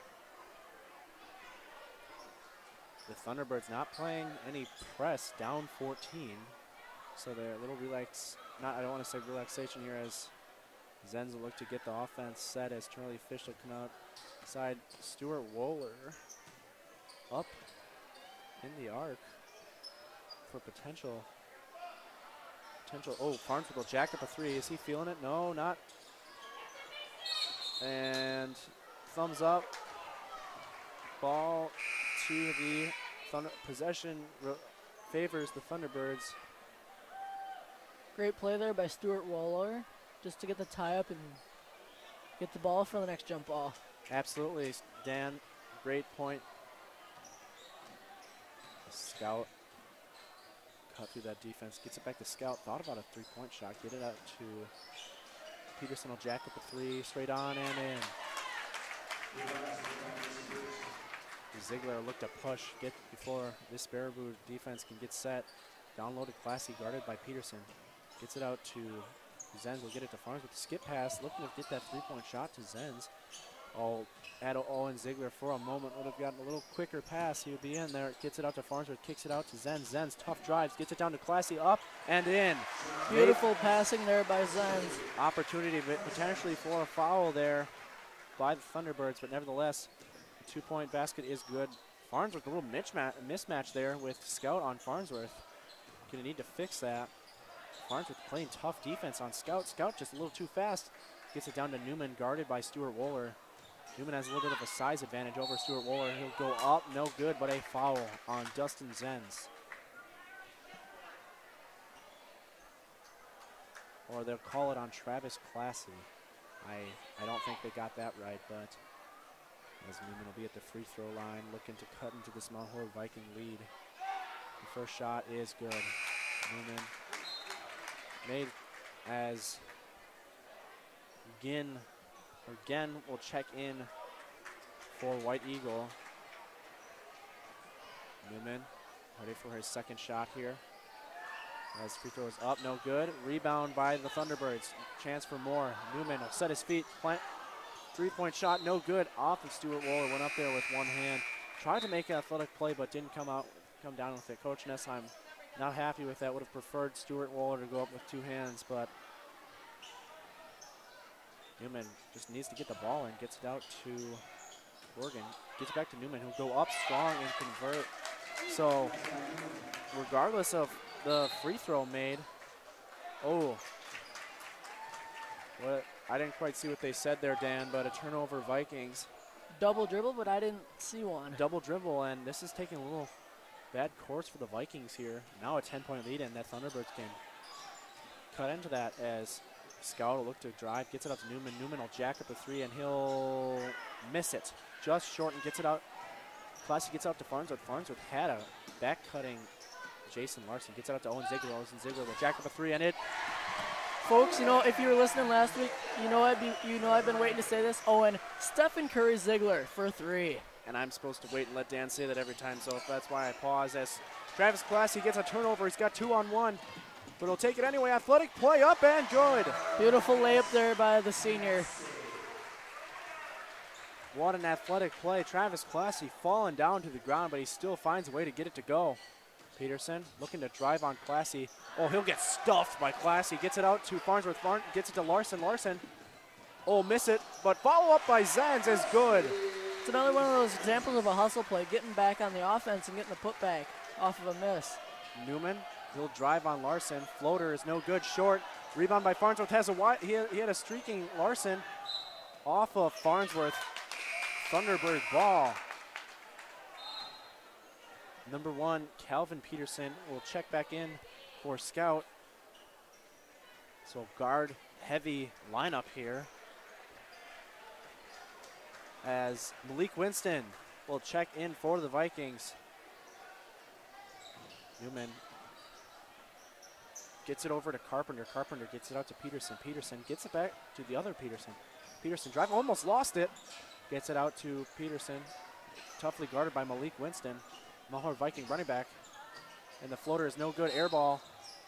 The Thunderbirds not playing any press, down 14. So they're a little I don't want to say relaxation here as Zenz will look to get the offense set as Charlie Fish will come outside. Stuart Wohler up in the arc for potential. Oh, Farnsworth will jack up a three. Is he feeling it? No, not. And thumbs up. Ball to the possession favors the Thunderbirds. Great play there by Stuart Waller just to get the tie up and get the ball for the next jump ball. Absolutely, Dan. Great point. Scout cut through that defense, gets it back to Scout. Thought about a three-point shot, get it out to Peterson. Will jack up a three, straight on and in. Ziegler looked to push, get before this Baraboo defense can get set. Downloaded Classy, guarded by Peterson. Gets it out to Zenz. Will get it to Farnsworth with the skip pass, looking to get that three-point shot to Zenz. Oh, had Owen Ziegler for a moment would have gotten a little quicker pass. He would be in there. Gets it out to Farnsworth, kicks it out to Zenz. Zenz, tough drives, gets it down to Classy, up and in. Beautiful passing there by Zenz. Opportunity potentially for a foul there by the Thunderbirds, but nevertheless, the two-point basket is good. Farnsworth, a little mismatch there with Scout on Farnsworth. Gonna need to fix that. Farnsworth playing tough defense on Scout. Scout just a little too fast. Gets it down to Newman, guarded by Stuart Wohler. Newman has a little bit of a size advantage over Stuart Wohler. He'll go up, no good, but a foul on Dustin Zenz. Or they'll call it on Travis Classy. I don't think they got that right, but as Newman will be at the free throw line, looking to cut into this Mount Horeb Viking lead. The first shot is good. Newman made as Ginn will check in for White Eagle. Newman ready for his second shot here. As free throw is up, no good. Rebound by the Thunderbirds. Chance for more. Newman will set his feet, plant. Three-point shot, no good. Off of Stuart Wohler, went up there with one hand. Tried to make an athletic play, but didn't come down with it. Coach Nessheim not happy with that. Would have preferred Stuart Wohler to go up with two hands, but Newman just needs to get the ball and gets it out to Morgan. Gets it back to Newman, who'll go up strong and convert. So, regardless of the free throw made, I didn't quite see what they said there, Dan, but a turnover Vikings. Double dribble, but I didn't see one. Double dribble, and this is taking a little bad course for the Vikings here. Now a 10-point lead, and that Thunderbirds can cut into that as Scout will look to drive, gets it out to Newman. Newman will jack up a three, and he'll miss it. Just short and gets it out. Classy gets out to Farnsworth. Farnsworth had a back-cutting Jason Larson. Gets it out to Owen Ziegler. Owen Ziegler will jack up a three, and it. Folks, you know, if you were listening last week, I've been waiting to say this. Owen, Stephen Curry Ziegler for three. And I'm supposed to wait and let Dan say that every time, so that's why I pause as Travis Classy gets a turnover. He's got 2-on-1, but he'll take it anyway. Athletic play up and good. Beautiful layup there by the senior. What an athletic play. Travis Classy falling down to the ground, but he still finds a way to get it to go. Peterson looking to drive on Classy. Oh, he'll get stuffed by Classy. Gets it out to Farnsworth. Gets it to Larson. Larson. Oh, miss it, but follow up by Zenz is good. It's another one of those examples of a hustle play, getting back on the offense and getting the putback off of a miss. Newman, he'll drive on Larson. Floater is no good, short. Rebound by Farnsworth has a wide, he had a streaking Larson off of Farnsworth. Thunderbird ball. Number 1, Calvin Peterson will check back in for Scout. So guard heavy lineup here. As Malik Winston will check in for the Vikings. Newman gets it over to Carpenter. Carpenter gets it out to Peterson. Peterson gets it back to the other Peterson. Peterson drive, almost lost it. Gets it out to Peterson. Toughly guarded by Malik Winston. Mount Horeb Viking running back. And the floater is no good. Air ball.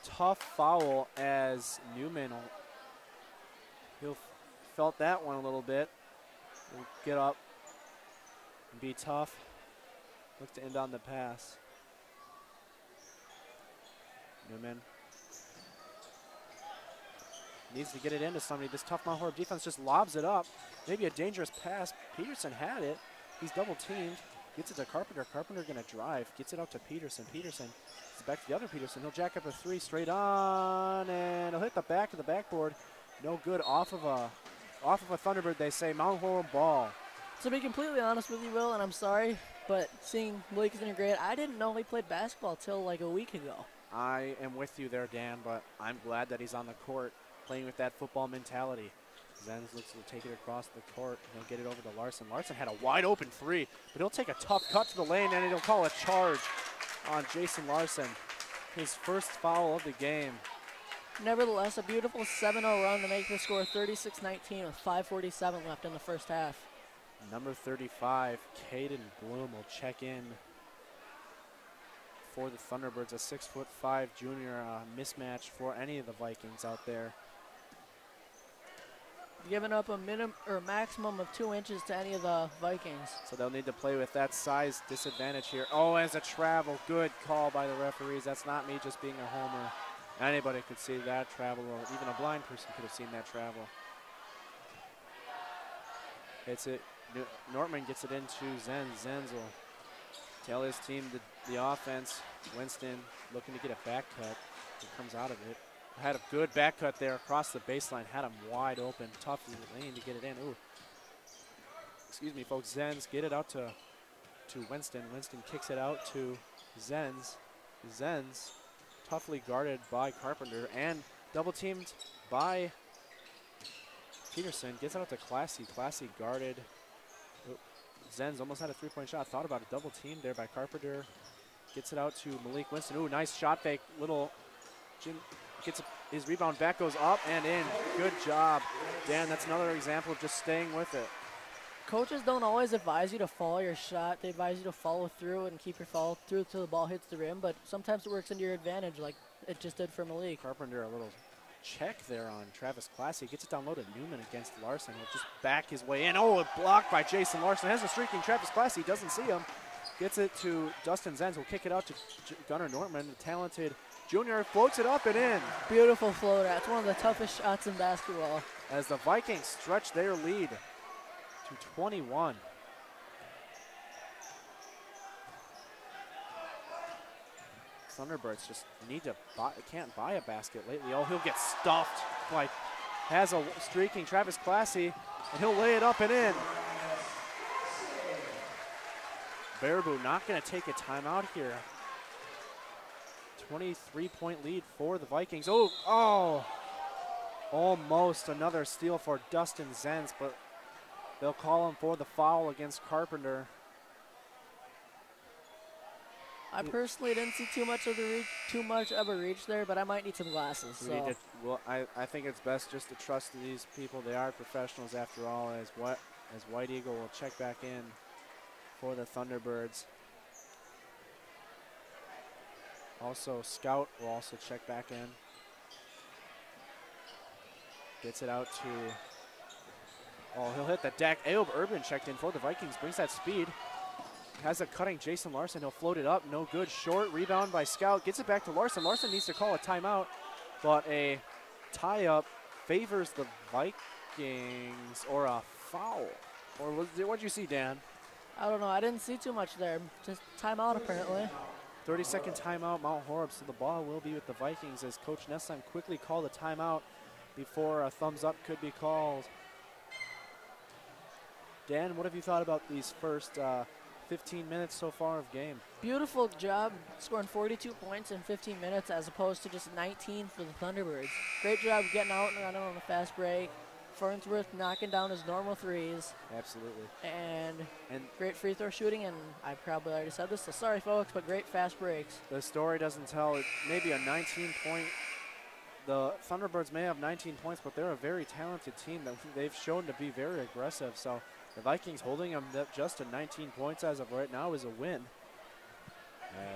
Tough foul as Newman. He'll felt that one a little bit. He'll get up and be tough. Look to end on the pass. Newman needs to get it into somebody. This tough Mount Horeb defense just lobs it up. Maybe a dangerous pass. Peterson had it. He's double teamed. Gets it to Carpenter. Carpenter gonna drive. Gets it out to Peterson. Peterson is back to the other Peterson. He'll jack up a 3 straight on, and he'll hit the back of the backboard. No good. Off of a Thunderbird. They say Mount Horeb ball. To be completely honest with you, Will, and I'm sorry, but seeing Blake is in your grade, I didn't know he played basketball till like a week ago. I am with you there, Dan, but I'm glad that he's on the court playing with that football mentality. Zenz looks to take it across the court. He'll get it over to Larson. Larson had a wide open 3, but he'll take a tough cut to the lane, and he'll call a charge on Jason Larson. His first foul of the game. Nevertheless, a beautiful 7-0 run to make the score 36-19 with 5:47 left in the first half. Number 35, Caden Bloom will check in for the Thunderbirds, a 6'5" junior, mismatch for any of the Vikings out there. Giving up a minimum or maximum of 2 inches to any of the Vikings. So they'll need to play with that size disadvantage here. Oh, as a travel, good call by the referees. That's not me just being a homer. Anybody could see that travel, or even a blind person could have seen that travel. Hits it. Nortman gets it into Zenz. Zenz will tell his team the offense. Winston looking to get a back cut. He comes out of it. Had a good back cut there across the baseline. Had him wide open. Tough lane to get it in. Ooh. Excuse me, folks. Zenz get it out to Winston. Winston kicks it out to Zenz. Zenz toughly guarded by Carpenter and double teamed by Peterson. Gets it out to Classy. Classy guarded. Ooh. Zenz almost had a 3-point shot. Thought about a double team there by Carpenter. Gets it out to Malik Winston. Ooh, nice shot fake. Little Jim gets his rebound back, goes up and in. Good job, Dan. That's another example of just staying with it. Coaches don't always advise you to follow your shot. They advise you to follow through and keep your follow through till the ball hits the rim, but sometimes it works into your advantage like it just did for Malik. Carpenter, a little check there on Travis Classy. Gets it down low to Newman against Larson. He'll just back his way in. Oh, blocked by Jason Larson. Has a streaking Travis Classy. Doesn't see him. Gets it to Dustin Zenz. Will kick it out to Gunnar Nortman, the talented junior. Floats it up and in. Beautiful floater. That's one of the toughest shots in basketball. As the Vikings stretch their lead to 21. Thunderbirds just need to can't buy a basket lately. Oh, he'll get stuffed. Like, has a streaking Travis Classy, and he'll lay it up and in. Baraboo not going to take a timeout here. 23-point lead for the Vikings. Oh, almost another steal for Dustin Zenz, but they'll call him for the foul against Carpenter. I personally didn't see too much of a reach there, but I might need some glasses. So. Well, I think it's best just to trust these people. They are professionals after all. As White Eagle will check back in for the Thunderbirds. Also, Scout will also check back in. Gets it out to. Oh, he'll hit the deck. Ayob Urban checked in for the Vikings. Brings that speed. Has a cutting Jason Larson. He'll float it up. No good. Short rebound by Scout. Gets it back to Larson. Larson needs to call a timeout, but a tie-up favors the Vikings, or a foul. Or what'd you see, Dan? I don't know. I didn't see too much there. Just timeout, apparently. 30-second timeout, Mount Horeb. So the ball will be with the Vikings as Coach Nessheim quickly called a timeout before a thumbs up could be called. Dan, what have you thought about these first 15 minutes so far of game? Beautiful job scoring 42 points in 15 minutes as opposed to just 19 for the Thunderbirds. Great job getting out and running on the fast break. Farnsworth knocking down his normal threes. Absolutely. And great free throw shooting, and I probably already said this, so sorry folks, but great fast breaks. The story doesn't tell it. Maybe a 19-point. The Thunderbirds may have 19 points, but they're a very talented team that they've shown to be very aggressive. So the Vikings holding them just to 19 points as of right now is a win.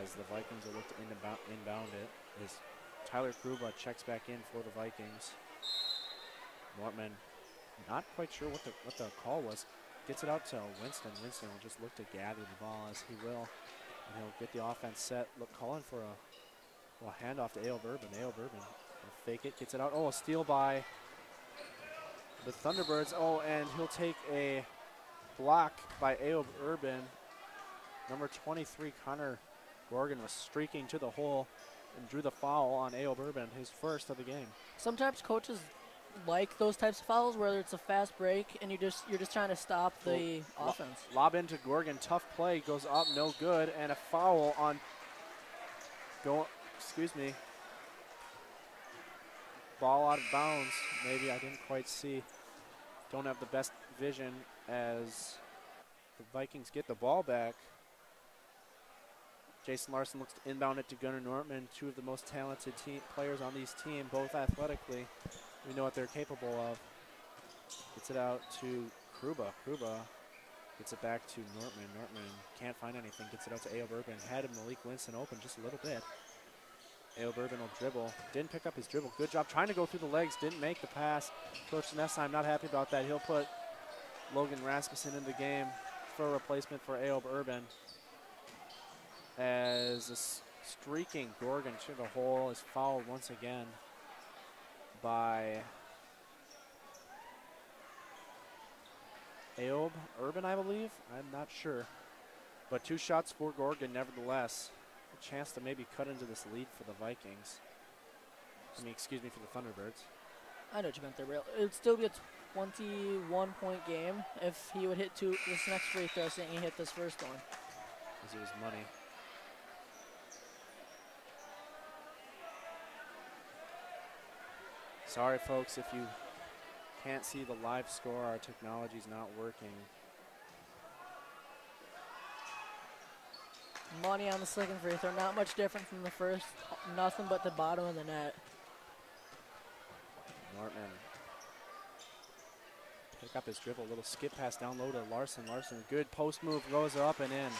As the Vikings are looking to inbound it, is Tyler Kruba checks back in for the Vikings. Nortman, not quite sure what the call was. Gets it out to Winston. Winston will just look to gather the ball as he will. And he'll get the offense set. Look, calling for a handoff to Aob Urban. Aob Urban will fake it, gets it out. Oh, a steal by the Thunderbirds. Oh, and he'll take a block by Aob Urban. Number 23, Connor Gorgon, was streaking to the hole and drew the foul on Aob Urban, his first of the game. Sometimes coaches like those types of fouls, whether it's a fast break and you're just trying to stop the offense. Lob into Gorgon, tough play, goes up, no good, and a foul on ball out of bounds. Maybe I didn't quite see. Don't have the best vision as the Vikings get the ball back. Jason Larson looks to inbound it to Gunnar Nortman, two of the most talented players on these team, both athletically. We know what they're capable of. Gets it out to Kruba. Kruba gets it back to Nortman. Nortman can't find anything. Gets it out to Aob Urban. Had Malik Winston open just a little bit. Aob Urban will dribble. Didn't pick up his dribble. Good job trying to go through the legs. Didn't make the pass. Coach Nessheim not happy about that. He'll put Logan Rasmussen in the game for a replacement for Aob Urban. As a streaking Gorgon to the hole is fouled once again by Aob Urban, I believe. I'm not sure. But 2 shots for Gorgon nevertheless. A chance to maybe cut into this lead for the Vikings. For the Thunderbirds. I know what you meant there, Rail. It would still be a 21-point game if he would hit this next free throw, saying he hit this first one. Because it was money. Sorry, folks, if you can't see the live score, our technology's not working. Money on the second free throw, not much different from the first. Nothing but the bottom of the net. Nortman. Pick up his dribble, little skip pass down low to Larson. Larson, good post move, goes up and in.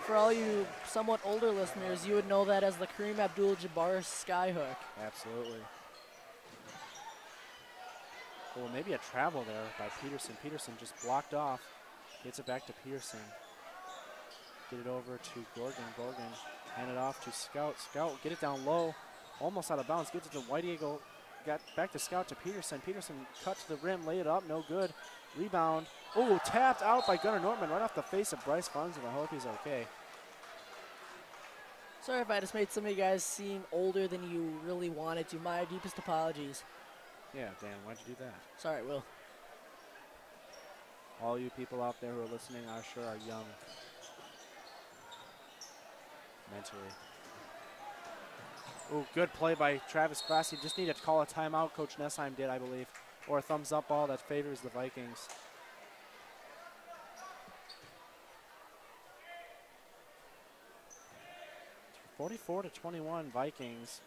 For all you somewhat older listeners, you would know that as the Kareem Abdul-Jabbar skyhook. Absolutely. Well, maybe a travel there by Peterson. Peterson just blocked off. Gets it back to Peterson. Get it over to Gorgon. Gorgon hand it off to Scout. Scout, get it down low. Almost out of bounds. Gets it to White Eagle. Got back to Scout to Peterson. Peterson cut to the rim, lay it up, no good. Rebound. Oh, tapped out by Gunnar Nortman right off the face of Bryce Farnsworth. I hope he's okay. Sorry if I just made some of you guys seem older than you really wanted to. My deepest apologies. Yeah, Dan, why'd you do that? Sorry, Will. All you people out there who are listening, I'm sure, are young. Mentally. Oh, good play by Travis Classy. Just needed to call a timeout. Coach Nessheim did, I believe. Or a thumbs up ball that favors the Vikings. (44-21) Vikings.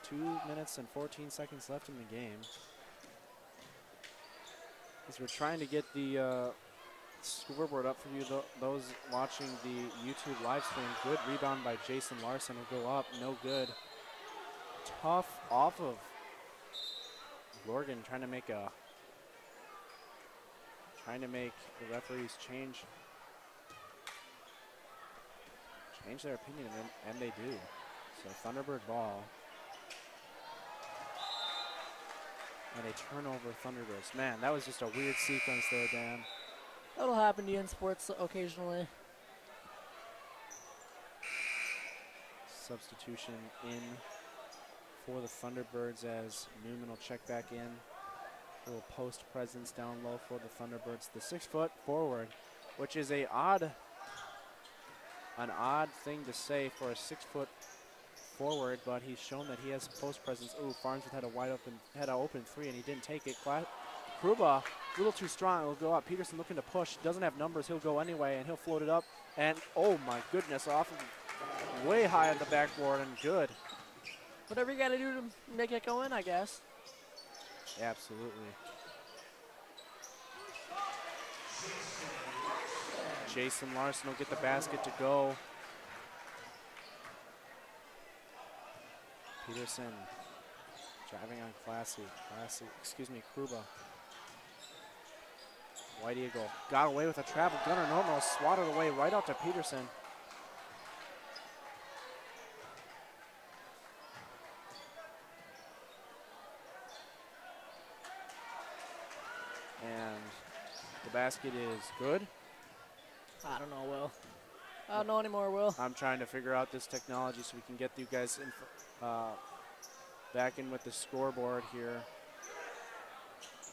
2 minutes and 14 seconds left in the game. As we're trying to get the scoreboard up for you, those watching the YouTube live stream. Good rebound by Jason Larson will go up, no good. Tough off of Gorgon, trying to make the referees change their opinion, and they do. So Thunderbird ball. And a turnover, Thunderbirds. Man, that was just a weird sequence there, Dan. That'll happen to you in sports occasionally. Substitution in for the Thunderbirds as Newman will check back in. A little post presence down low for the Thunderbirds. The 6-foot forward, which is an odd thing to say for a 6-foot forward, but he's shown that he has post presence. Ooh, Farnsworth had an open three, and he didn't take it. Kruba, a little too strong. It'll go up. Peterson looking to push. Doesn't have numbers. He'll go anyway, and he'll float it up. And oh my goodness, off of way high on the backboard, and good. Whatever you got to do to make it go in, I guess. Absolutely. Jason Larson will get the basket to go. Peterson driving on Kruba. White Eagle got away with a travel. Gunnar Normal swatted away right out to Peterson. And the basket is good. I don't know, Will. I don't know anymore, Will. I'm trying to figure out this technology so we can get you guys back in with the scoreboard here.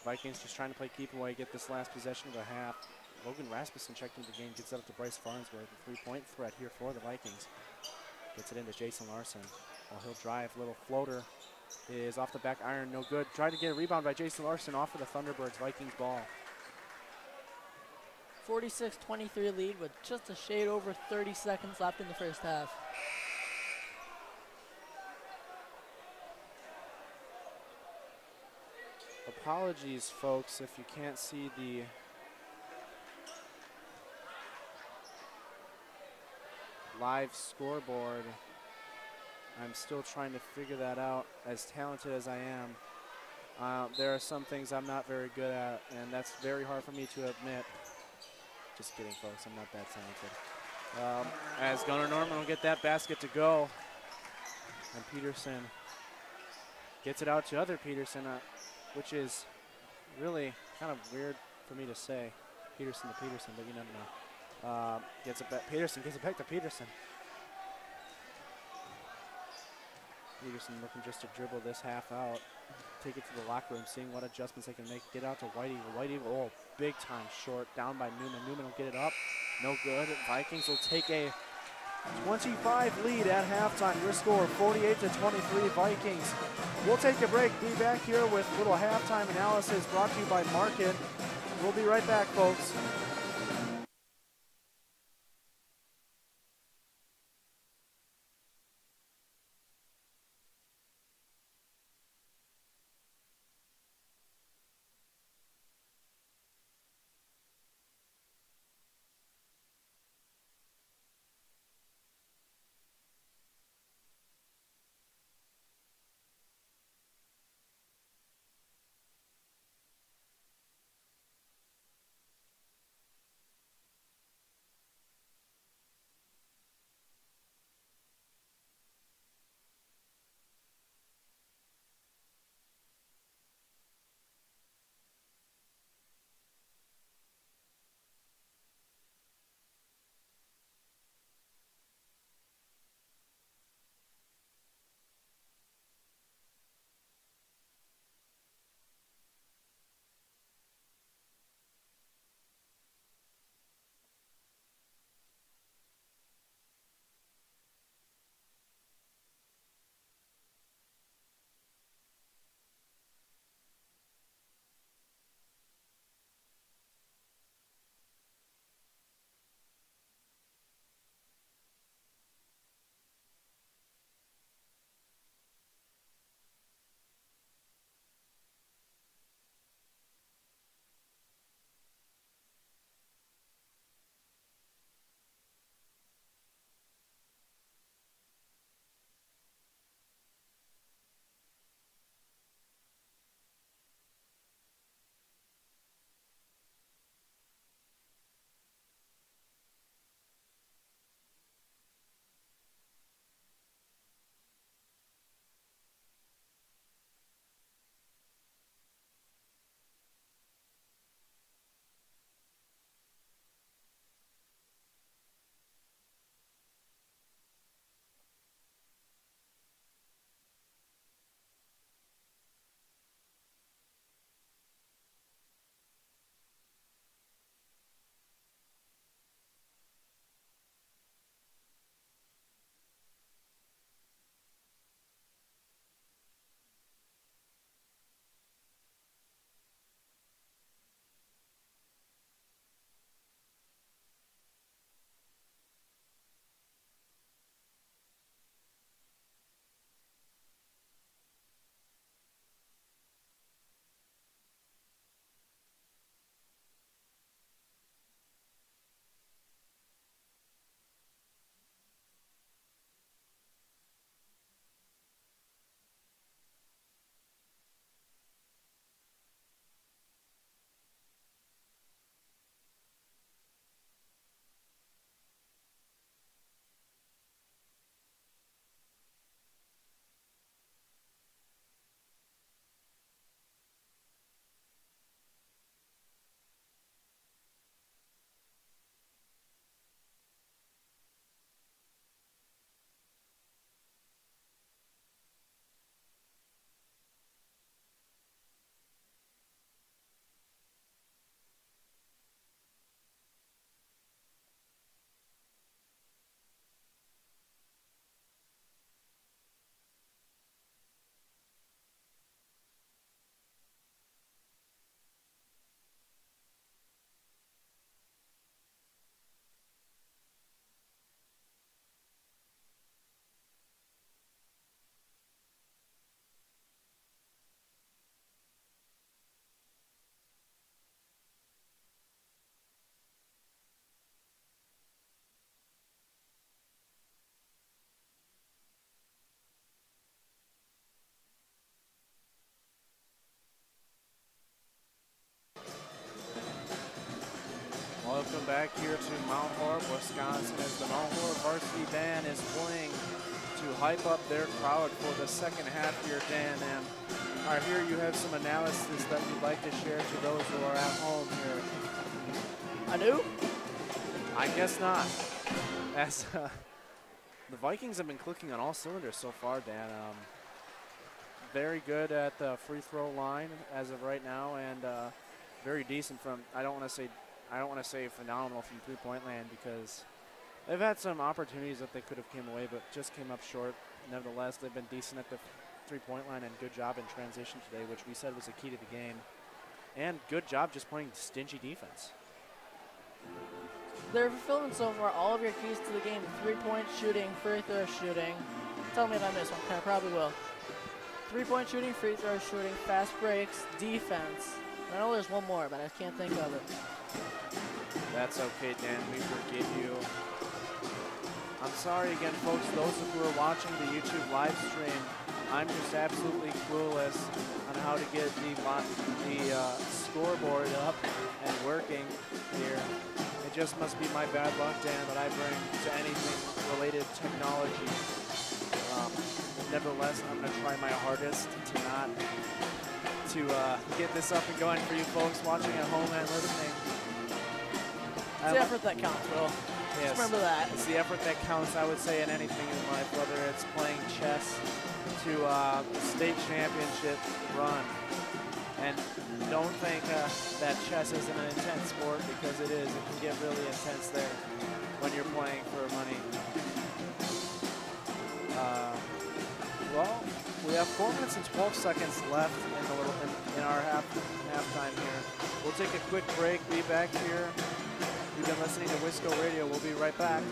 Vikings just trying to play keep away, get this last possession of the half. Logan Rasmussen checked into the game, gets it up to Bryce Farnsworth. A 3-point threat here for the Vikings. Gets it into Jason Larson. Well, he'll drive, little floater is off the back iron, no good. Tried to get a rebound by Jason Larson off of the Thunderbirds. Vikings ball. 46-23 lead with just a shade over 30 seconds left in the first half. Apologies, folks, if you can't see the live scoreboard. I'm still trying to figure that out, as talented as I am. There are some things I'm not very good at, and that's very hard for me to admit. Just kidding, folks, I'm not that talented. As Gunnar Norman will get that basket to go, and Peterson gets it out to other Peterson, which is really kind of weird for me to say, Peterson to Peterson, but you never know. Peterson gets it back to Peterson. Peterson looking just to dribble this half out, take it to the locker room, seeing what adjustments they can make. Get out to White Eagle. White Eagle, oh, big time short, down by Newman. Newman will get it up, no good. Vikings will take a 25 lead at halftime. Your score 48-23 Vikings. We'll take a break. Be back here with a little halftime analysis brought to you by Market. We'll be right back, folks. Welcome back here to Mount Horeb, Wisconsin, as the Mount Horeb Varsity Band is playing to hype up their crowd for the second half here, Dan. And I hear you have some analysis that you'd like to share to those who are at home here. I do? I guess not. As the Vikings have been clicking on all cylinders so far, Dan. Very good at the free throw line as of right now, and very decent from, I don't want to say phenomenal from three-point land, because they've had some opportunities that they could have came away, but just came up short. Nevertheless, they've been decent at the three-point line, and good job in transition today, which we said was the key to the game. And good job just playing stingy defense. They're fulfilling so far all of your keys to the game: three-point shooting, free throw shooting. Tell me if I missed one. I probably will. Three-point shooting, free throw shooting, fast breaks, defense. I know there's one more, but I can't think of it. That's okay, Dan. We forgive you. I'm sorry again, folks. Those who are watching the YouTube live stream, I'm just absolutely clueless on how to get the scoreboard up and working here. It just must be my bad luck, Dan, that I bring to anything related to technology. Nevertheless, I'm going to try my hardest to get this up and going for you folks watching at home and listening. It's the effort that counts, Will. Yes, just remember that. It's the effort that counts, I would say, in anything in life, whether it's playing chess to state championship run. And don't think that chess isn't an intense sport, because it is. It can get really intense there when you're playing for money. Well, we have 4 minutes and 12 seconds left in our halftime here. We'll take a quick break, be back here. You've been listening to Wisco Radio. We'll be right back.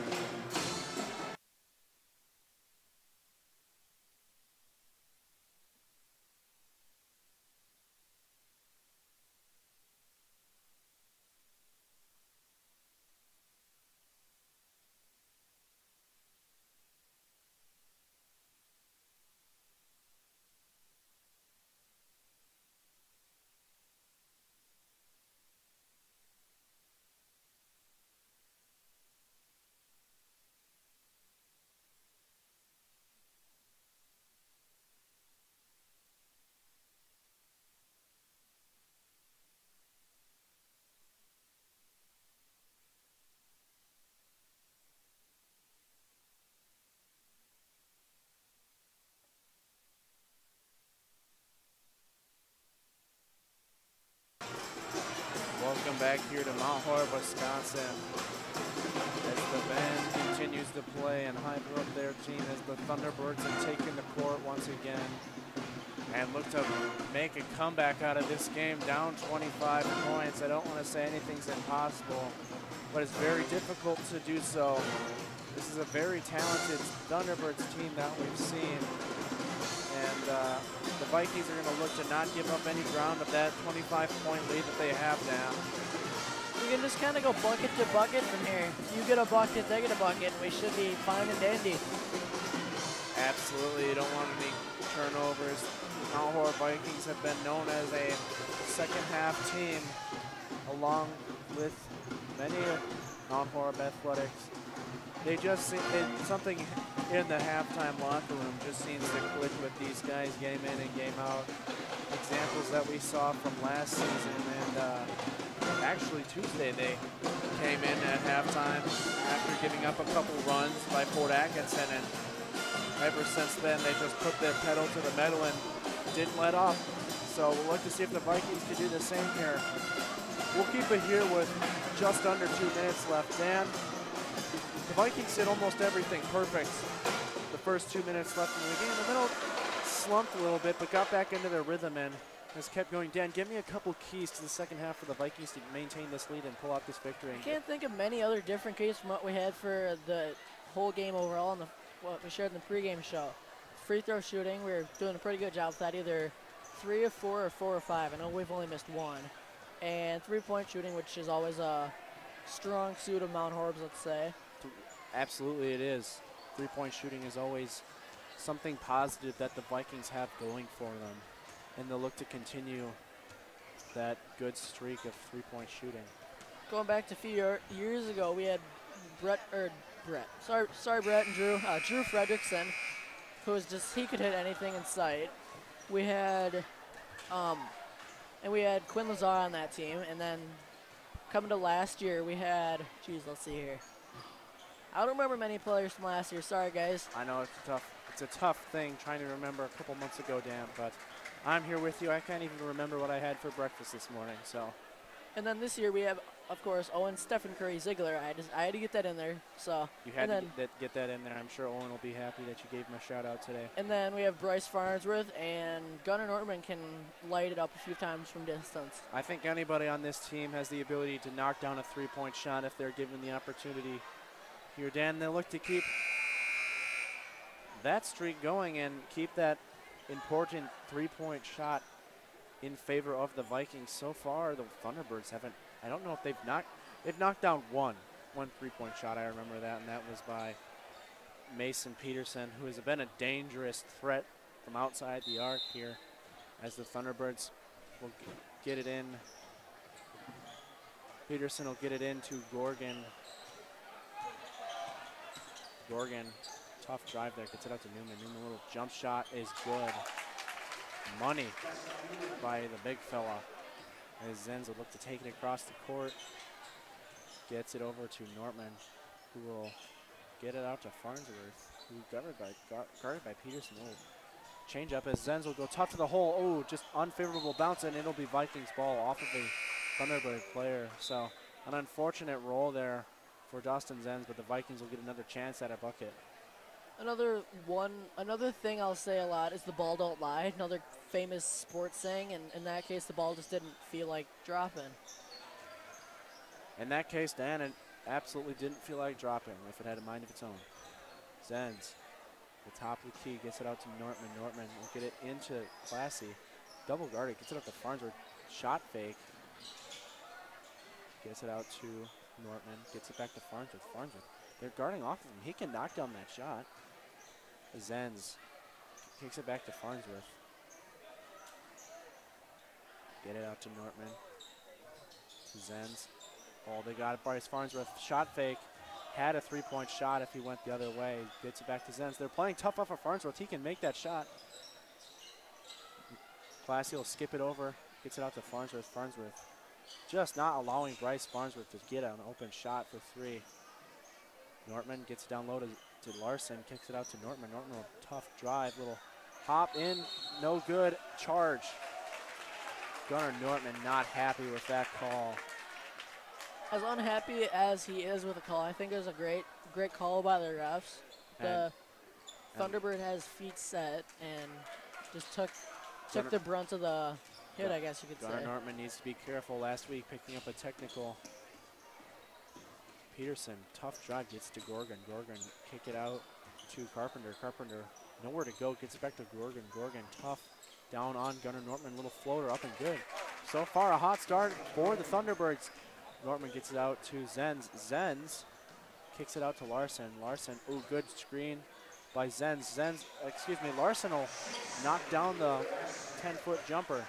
Welcome back here to Mount Horeb, Wisconsin, as the band continues to play and hype up their team as the Thunderbirds have taken the court once again and look to make a comeback out of this game, down 25 points. I don't want to say anything's impossible, but it's very difficult to do so. This is a very talented Thunderbirds team that we've seen. And the Vikings are going to look to not give up any ground of that 25-point lead that they have now. We can just kind of go bucket to bucket from here. You get a bucket, they get a bucket, and we should be fine and dandy. Absolutely, you don't want any turnovers. The Mount Horeb Vikings have been known as a second-half team, along with many Mount Horeb Athletics. They just something in the halftime locker room just seems to click with these guys game in and game out. Examples that we saw from last season, and actually Tuesday they came in at halftime after giving up a couple runs by Fort Atkinson, and ever since then they just put their pedal to the metal and didn't let up. So we'll look to see if the Vikings can do the same here. We'll keep it here with just under 2 minutes left. Dan, the Vikings did almost everything perfect the first 2 minutes left in the game. The middle slumped a little bit, but got back into their rhythm and has kept going. Dan, give me a couple keys to the second half for the Vikings to maintain this lead and pull out this victory. I can't think of many other different keys from what we had for the whole game overall and what we shared in the pregame show. Free throw shooting, we were doing a pretty good job with that, either 3 of 4 or 4 or 5. I know we've only missed 1. And three-point shooting, which is always a strong suit of Mount Horeb's, let's say. Absolutely it is. Three-point shooting is always something positive that the Vikings have going for them. And they'll look to continue that good streak of three-point shooting. going back to a few years ago, we had Brett and Drew Fredrickson, who was he could hit anything in sight. We had, Quinn Lazar on that team, and then coming to last year, we had, let's see here. I don't remember many players from last year. Sorry, guys. I know it's a tough thing trying to remember a couple months ago, Dan, but I'm here with you. I can't even remember what I had for breakfast this morning. So. And then this year we have, of course, Owen Stephen Curry Ziegler. I had to get that in there. So you had to get that in there. I'm sure Owen will be happy that you gave him a shout out today. And then we have Bryce Farnsworth, and Gunnar Nortman can light it up a few times from distance. I think anybody on this team has the ability to knock down a three-point shot if they're given the opportunity. Here, Dan, they'll look to keep that streak going and keep that important three-point shot in favor of the Vikings. So far, the Thunderbirds haven't, I don't know if they've knocked down one three-point shot. I remember that, and that was by Mason Peterson, who has been a dangerous threat from outside the arc here as the Thunderbirds will get it in. Peterson will get it into Gorgon. Gorgon, tough drive there, gets it out to Newman. Newman, little jump shot is good. Money by the big fella. As Zenz will look to take it across the court. Gets it over to Nortman, who will get it out to Farnsworth, who guarded by Peterson. Oh, change up as Zenz will go tough to the hole. Oh, just unfavorable bounce, and it'll be Vikings ball off of the Thunderbird player. So an unfortunate roll there for Dustin Zenz, but the Vikings will get another chance at a bucket. Another thing I'll say a lot is the ball don't lie. Another famous sports saying, and in that case, the ball just didn't feel like dropping. In that case, Dan, it absolutely didn't feel like dropping if it had a mind of its own. Zenz, the top of the key, gets it out to Nortman. Nortman will get it into Classy. Double guarded, gets it up to Farnsworth. Shot fake. Gets it out to Nortman, gets it back to Farnsworth. Farnsworth, they're guarding off of him. He can knock down that shot. Zenz kicks it back to Farnsworth. Get it out to Nortman. Zenz. Oh, they got it. Bryce Farnsworth. Shot fake. Had a three-point shot if he went the other way. Gets it back to Zenz. They're playing tough off of Farnsworth. He can make that shot. Classy will skip it over. Gets it out to Farnsworth. Farnsworth just not allowing Bryce Farnsworth to get an open shot for three. Nortman gets it down low to Larson. Kicks it out to Nortman. Nortman, a tough drive. Little hop in. No good. Charge. Gunnar Nortman not happy with that call. As unhappy as he is with the call, I think it was a great call by the refs. The Thunderbird has feet set and just took the brunt of the hit, I guess you could say. Gunnar Nortman needs to be careful. Last week picking up a technical. Peterson, tough drive, gets to Gorgon. Gorgon, kick it out to Carpenter. Carpenter, nowhere to go, gets it back to Gorgon. Gorgon, tough, down on Gunnar Nortman, little floater up and good. So far, a hot start for the Thunderbirds. Nortman gets it out to Zenz. Zenz kicks it out to Larson. Larson, ooh, good screen by Zenz. Larson will knock down the 10-foot jumper.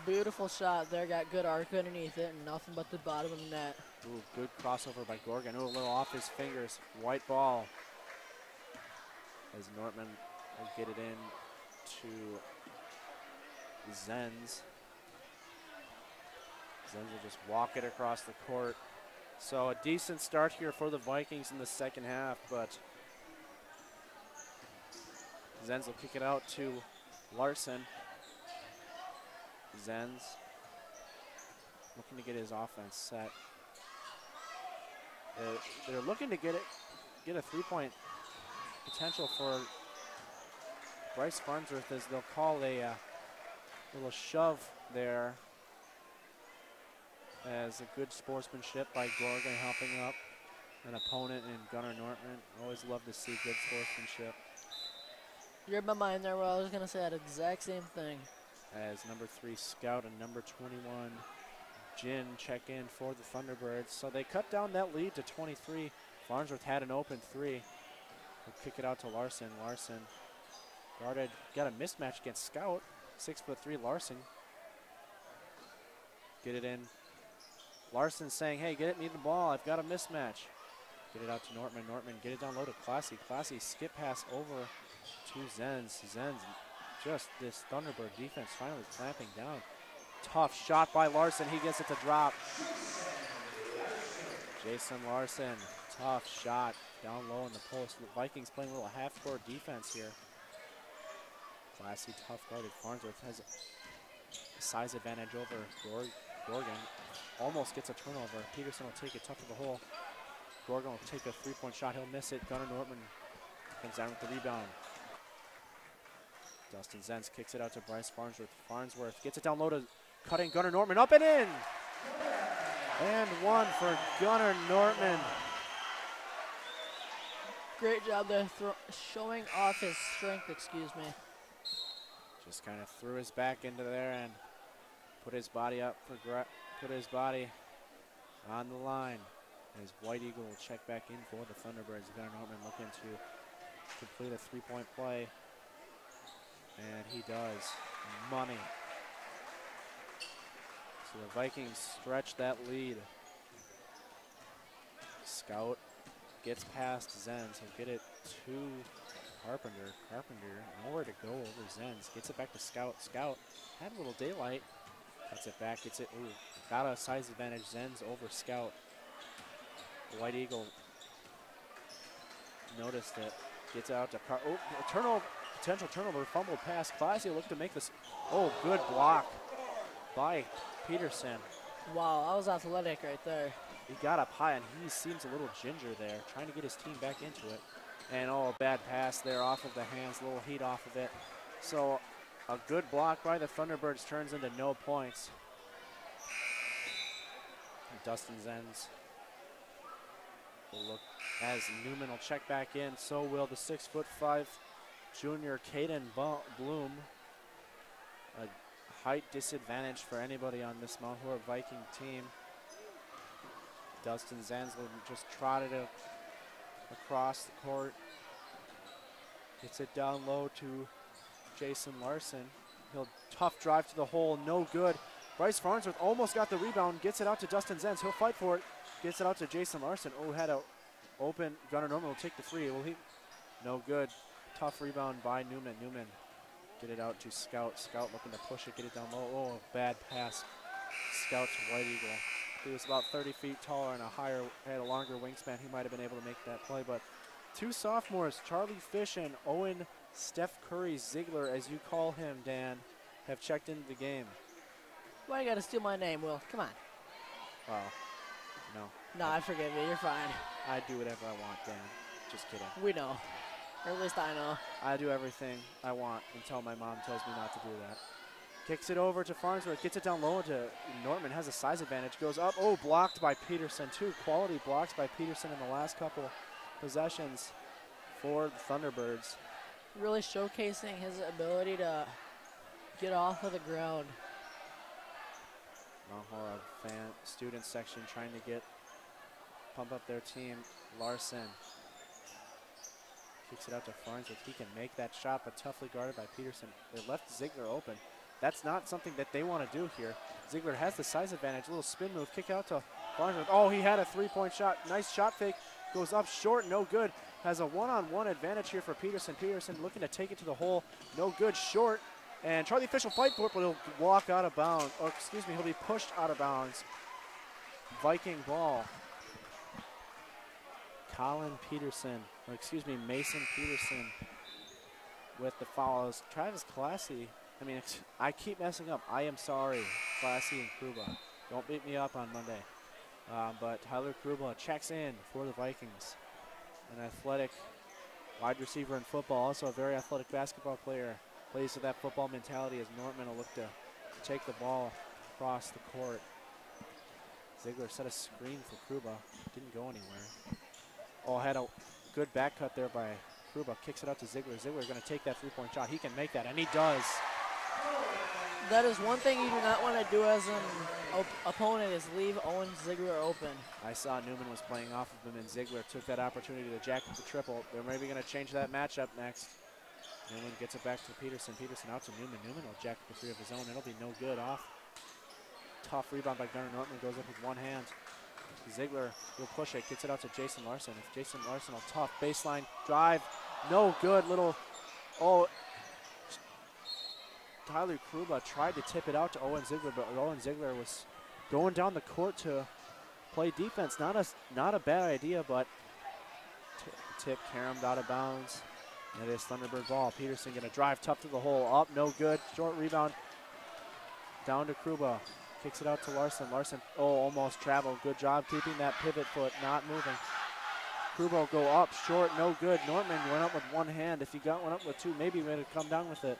Beautiful shot there, got good arc underneath it, and nothing but the bottom of the net. Ooh, good crossover by Gorgon. Ooh, a little off his fingers. White ball. As Nortman will get it in to Zenz. Zenz will just walk it across the court. So a decent start here for the Vikings in the second half, but Zenz will kick it out to Larson. Zenz looking to get his offense set. They're looking to get a three-point potential for Bryce Farnsworth, as they'll call a little shove there, as a good sportsmanship by Gorgon helping up an opponent in Gunnar Nortman. Always love to see good sportsmanship. You read my mind there. Well, I was going to say that exact same thing. As number 3 Scout and number 21 Jin check in for the Thunderbirds. So they cut down that lead to 23. Farnsworth had an open three. He'll kick it out to Larson. Larson guarded, got a mismatch against Scout. 6'3" Larson. Get it in. Larson saying, hey, get me the ball. I've got a mismatch. Get it out to Nortman. Nortman, get it down low to Classy. Classy, skip pass over to Zenz. Zenz, just this Thunderbird defense finally clamping down. Tough shot by Larson. He gets it to drop. Jason Larson, tough shot down low in the post. The Vikings playing a little half-court defense here. Classy, tough guarded. Farnsworth has a size advantage over Gorgon. Almost gets a turnover. Peterson will take it tough to the hole. Gorgon will take a three-point shot. He'll miss it. Gunnar Nortman comes down with the rebound. Dustin Zenz kicks it out to Bryce Farnsworth. Farnsworth gets it down low to cutting Gunnar Nortman. Up and in! And one for Gunnar Nortman. Great job there, showing off his strength, excuse me. Just kind of threw his back into there and put his body up for put his body on the line. As White Eagle will check back in for the Thunderbirds. Gunnar Nortman looking to complete a three-point play. And he does. Money. So the Vikings stretch that lead. Scout gets past Zenz. He'll get it to Carpenter. Carpenter, nowhere to go over Zenz. Gets it back to Scout. Scout had a little daylight. Gets it back. Gets it. Ooh, got a size advantage. Zenz over Scout. The White Eagle noticed it. Gets out to a turnover. Potential turnover. Fumbled pass. Classy looked to make this. Oh, good block by Peterson. Wow, that was athletic right there. He got up high, and he seems a little ginger there, trying to get his team back into it. And oh, a bad pass there off of the hands, a little heat off of it. So a good block by the Thunderbirds turns into no points. And Dustin Zenz will look as Newman will check back in. So will the 6'5" junior Caden Bloom. A height disadvantage for anybody on this Mount Horeb Viking team. Dustin Zansley just trotted it across the court. Gets it down low to Jason Larson. He'll tough drive to the hole, no good. Bryce Farnsworth almost got the rebound, gets it out to Dustin Zenz. He'll fight for it, gets it out to Jason Larson. Oh, had a open. Gunnar Norman will take the three. Will he? No good. Tough rebound by Newman. Newman get it out to Scout. Scout looking to push it, get it down low. Oh, bad pass. Scout to White Eagle. He was about 30 feet taller and had a longer wingspan. He might have been able to make that play, but two sophomores, Charlie Fish and Owen Steph Curry Ziegler, as you call him, Dan, have checked into the game. Why you gotta steal my name, Will? Come on. Wow. No. No, I forgive you. You're fine. I do whatever I want, Dan. Just kidding. We know. Or at least I know. I do everything I want until my mom tells me not to do that. Kicks it over to Farnsworth, gets it down low to Nortman, has a size advantage, goes up. Oh, blocked by Peterson. Two quality blocks by Peterson in the last couple possessions for the Thunderbirds. Really showcasing his ability to get off of the ground. Mount Horeb student section trying to pump up their team. Larson kicks it out to Farnsworth. He can make that shot, but toughly guarded by Peterson. They left Ziegler open. That's not something that they want to do here. Ziegler has the size advantage. A little spin move. Kick out to Farnsworth. Oh, he had a three-point shot. Nice shot fake. Goes up short. No good. Has a one-on-one advantage here for Peterson. Peterson looking to take it to the hole. No good. Short. And Charlie Fish will fight for it, but he'll walk out of bounds. Or excuse me, he'll be pushed out of bounds. Viking ball. Mason Peterson with the fouls. Travis Classy. I keep messing up. I am sorry, Classy and Kruba. Don't beat me up on Monday. But Tyler Kruba checks in for the Vikings. An athletic wide receiver in football, also a very athletic basketball player. Plays with that football mentality as Nortman will look to take the ball across the court. Ziegler set a screen for Kruba. Didn't go anywhere. Oh, had a good back cut there by Kruba. Kicks it out to Ziegler. Ziegler going to take that three-point shot. He can make that, and he does. That is one thing you do not want to do as an opponent is leave Owen Ziegler open. I saw Newman was playing off of him, and Ziegler took that opportunity to jack up the triple. They're maybe going to change that matchup next. Newman gets it back to Peterson. Peterson out to Newman. Newman will jack up the three of his own. It'll be no good off. tough rebound by Gunnar Nortman, goes up with one hand. Ziegler will push it, gets it out to Jason Larson. If Jason Larson, a tough baseline drive, no good. Tyler Kruba tried to tip it out to Owen Ziegler, but Owen Ziegler was going down the court to play defense. Not a bad idea, but tip caromed out of bounds. It is Thunderbird ball. Peterson going to drive tough to the hole. Up, no good. Short rebound down to Kruba. Kicks it out to Larson. Larson, almost traveled. Good job keeping that pivot foot, not moving. Kruba will go up, short, no good. Nortman went up with one hand. If he got one up with two, maybe he would have come down with it.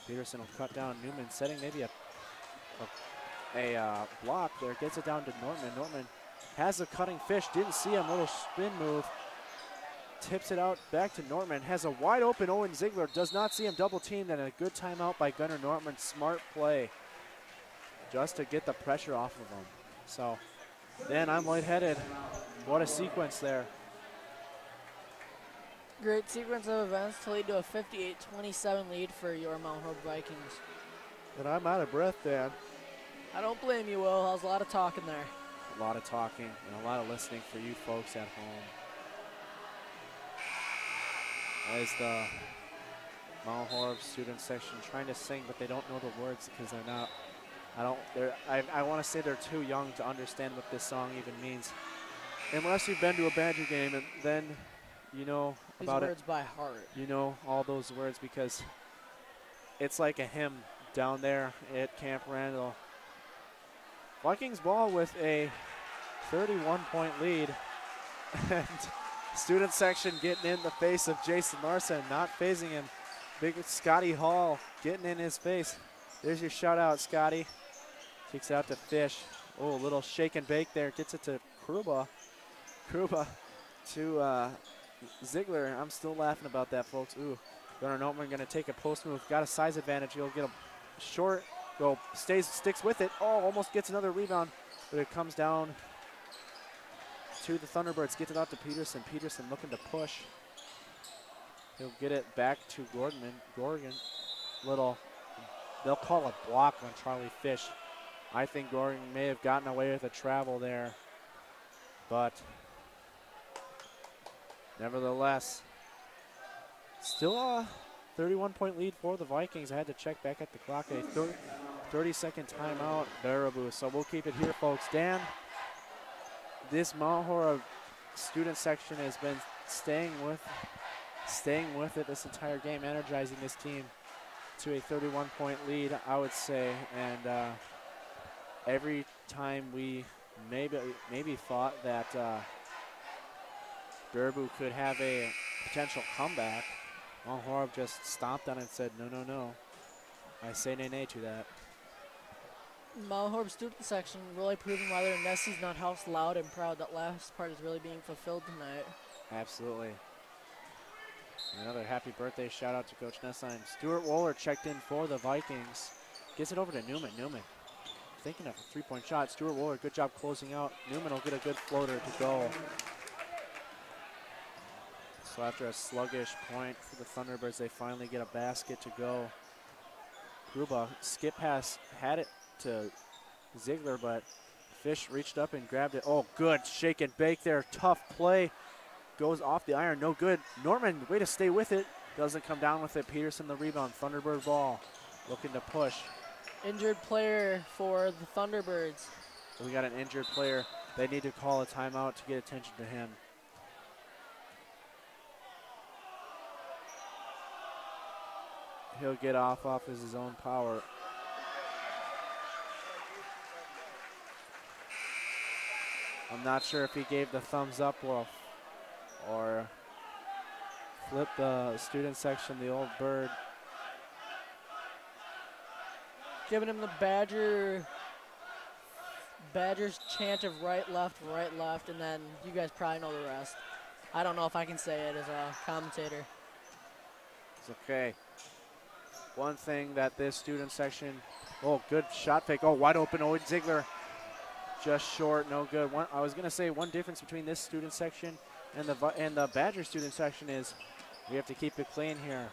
Peterson will cut down. Newman setting maybe a block there. Gets it down to Nortman. Nortman has a cutting fish. Didn't see him. Little spin move. Tips it out back to Nortman. Has a wide open Owen Ziegler. Does not see him double teamed, and a good timeout by Gunnar Nortman. Smart play just to get the pressure off of him. So then I'm lightheaded. What a sequence there. Great sequence of events to lead to a 58-27 lead for your Mount Horeb Vikings. And I'm out of breath, Dan. I don't blame you, Will. That was a lot of talking there. A lot of talking and a lot of listening for you folks at home. As the Mount Horeb student section trying to sing, but they don't know the words because they're not. I want to say they're too young to understand what this song even means. Unless you've been to a Badger game, and then you know about it. These words by heart. You know all those words because it's like a hymn down there at Camp Randall. Vikings ball with a 31-point lead. And student section getting in the face of Jason Larson, not phasing him. Big Scotty Hall getting in his face. There's your shout out, Scotty. Kicks out to Fish. Oh, a little shake and bake there. Gets it to Kruba. Kruba to Ziegler. I'm still laughing about that, folks. Ooh, Gunnar Nortman going to take a post move. Got a size advantage. He'll get a short, sticks with it. Oh, almost gets another rebound, but it comes down to the Thunderbirds. Gets it out to Peterson. Peterson looking to push. He'll get it back to Gorgon. They'll call a block on Charlie Fish. I think Gorgon may have gotten away with a travel there, but nevertheless, still a 31-point lead for the Vikings. I had to check back at the clock. A 30-second timeout, Baraboo. So we'll keep it here, folks. Dan, this Mount Horeb student section has been staying with it this entire game, energizing this team to a 31-point lead, I would say. And every time we maybe thought that Baraboo could have a potential comeback, Mount Horeb just stomped on it and said, no, no, no. I say nay to that. Mount Horeb student section really proving why their Nessie's not house loud and proud. That last part is really being fulfilled tonight. Absolutely. Another happy birthday shout out to Coach Nessheim. Stuart Wohler checked in for the Vikings. Gets it over to Newman. Newman thinking of a 3-point shot. Stuart Wohler, good job closing out. Newman will get a good floater to go. So after a sluggish point for the Thunderbirds, they finally get a basket to go. Kruba, skip pass, had it to Ziegler, but Fish reached up and grabbed it. Oh, good shake and bake there. Tough play. Goes off the iron, no good. Norman, way to stay with it. Doesn't come down with it. Peterson the rebound. Thunderbird ball. Looking to push. Injured player for the Thunderbirds. So we got an injured player. They need to call a timeout to get attention to him. He'll get off his own power. I'm not sure if he gave the thumbs up or flip the student section, the old bird. Giving him the Badgers chant of right, left, and then you guys probably know the rest. I don't know if I can say it as a commentator. It's okay. One thing that this student section, oh, good shot fake. Oh, wide open Owen Ziegler. Just short, no good. I was going to say one difference between this student section and the Badger student section is we have to keep it clean here.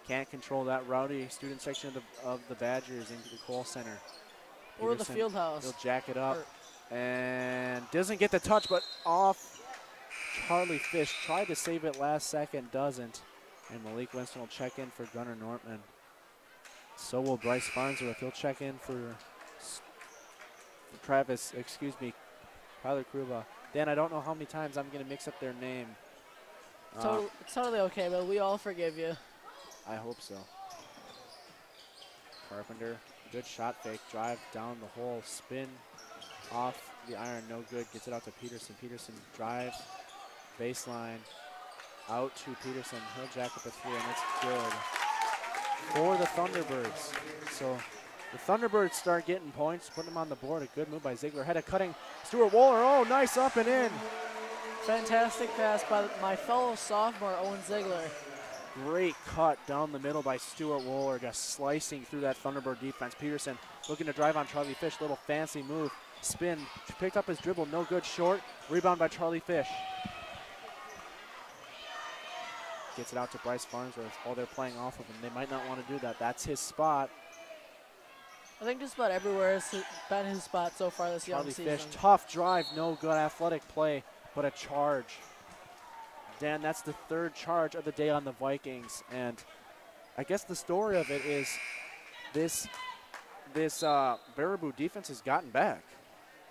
Can't control that rowdy student section of the Badgers into the Cole Center. Or the Peterson, field house. He'll jack it up and doesn't get the touch, but off. Charlie Fish tried to save it last second, doesn't. And Malik Winston will check in for Gunnar Nortman. So will Bryce Farnsworth. He'll check in for Tyler Kruba. Dan, I don't know how many times I'm going to mix up their name. It's totally okay, but we all forgive you. I hope so. Carpenter, good shot fake, drive down the hole, spin off the iron, no good. Gets it out to Peterson. Peterson drive, baseline, out to Peterson. He'll jack up a 3, and it's good for the Thunderbirds. So the Thunderbirds start getting points, putting them on the board. A good move by Ziegler. Head of cutting, Stuart Wohler. Oh, nice up and in. Fantastic pass by my fellow sophomore, Owen Ziegler. Great cut down the middle by Stuart Wohler, just slicing through that Thunderbird defense. Peterson looking to drive on Charlie Fish. Little fancy move. Spin. Picked up his dribble. No good. Short. Rebound by Charlie Fish. Gets it out to Bryce Farnsworth. Oh, they're playing off of him. They might not want to do that. That's his spot. I think just about everywhere has been his spot so far this young season. Charlie Fish. Tough drive. No good. Athletic play, but a charge. Dan, that's the 3rd charge of the day on the Vikings, and I guess the story of it is this Baraboo defense has gotten back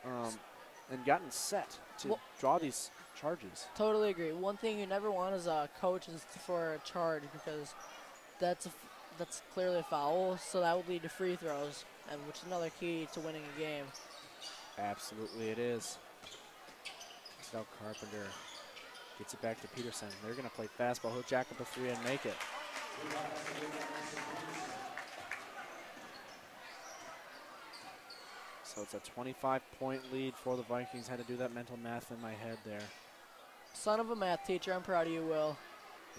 and gotten set to draw these charges. Totally agree. One thing you never want as a coach is for a charge, because that's clearly a foul, so that will lead to free throws, and which is another key to winning a game. Absolutely it is. So Carpenter gets it back to Peterson. They're going to play fastball. He'll jack up a 3 and make it. So it's a 25-point lead for the Vikings. Had to do that mental math in my head there. Son of a math teacher, I'm proud of you, Will.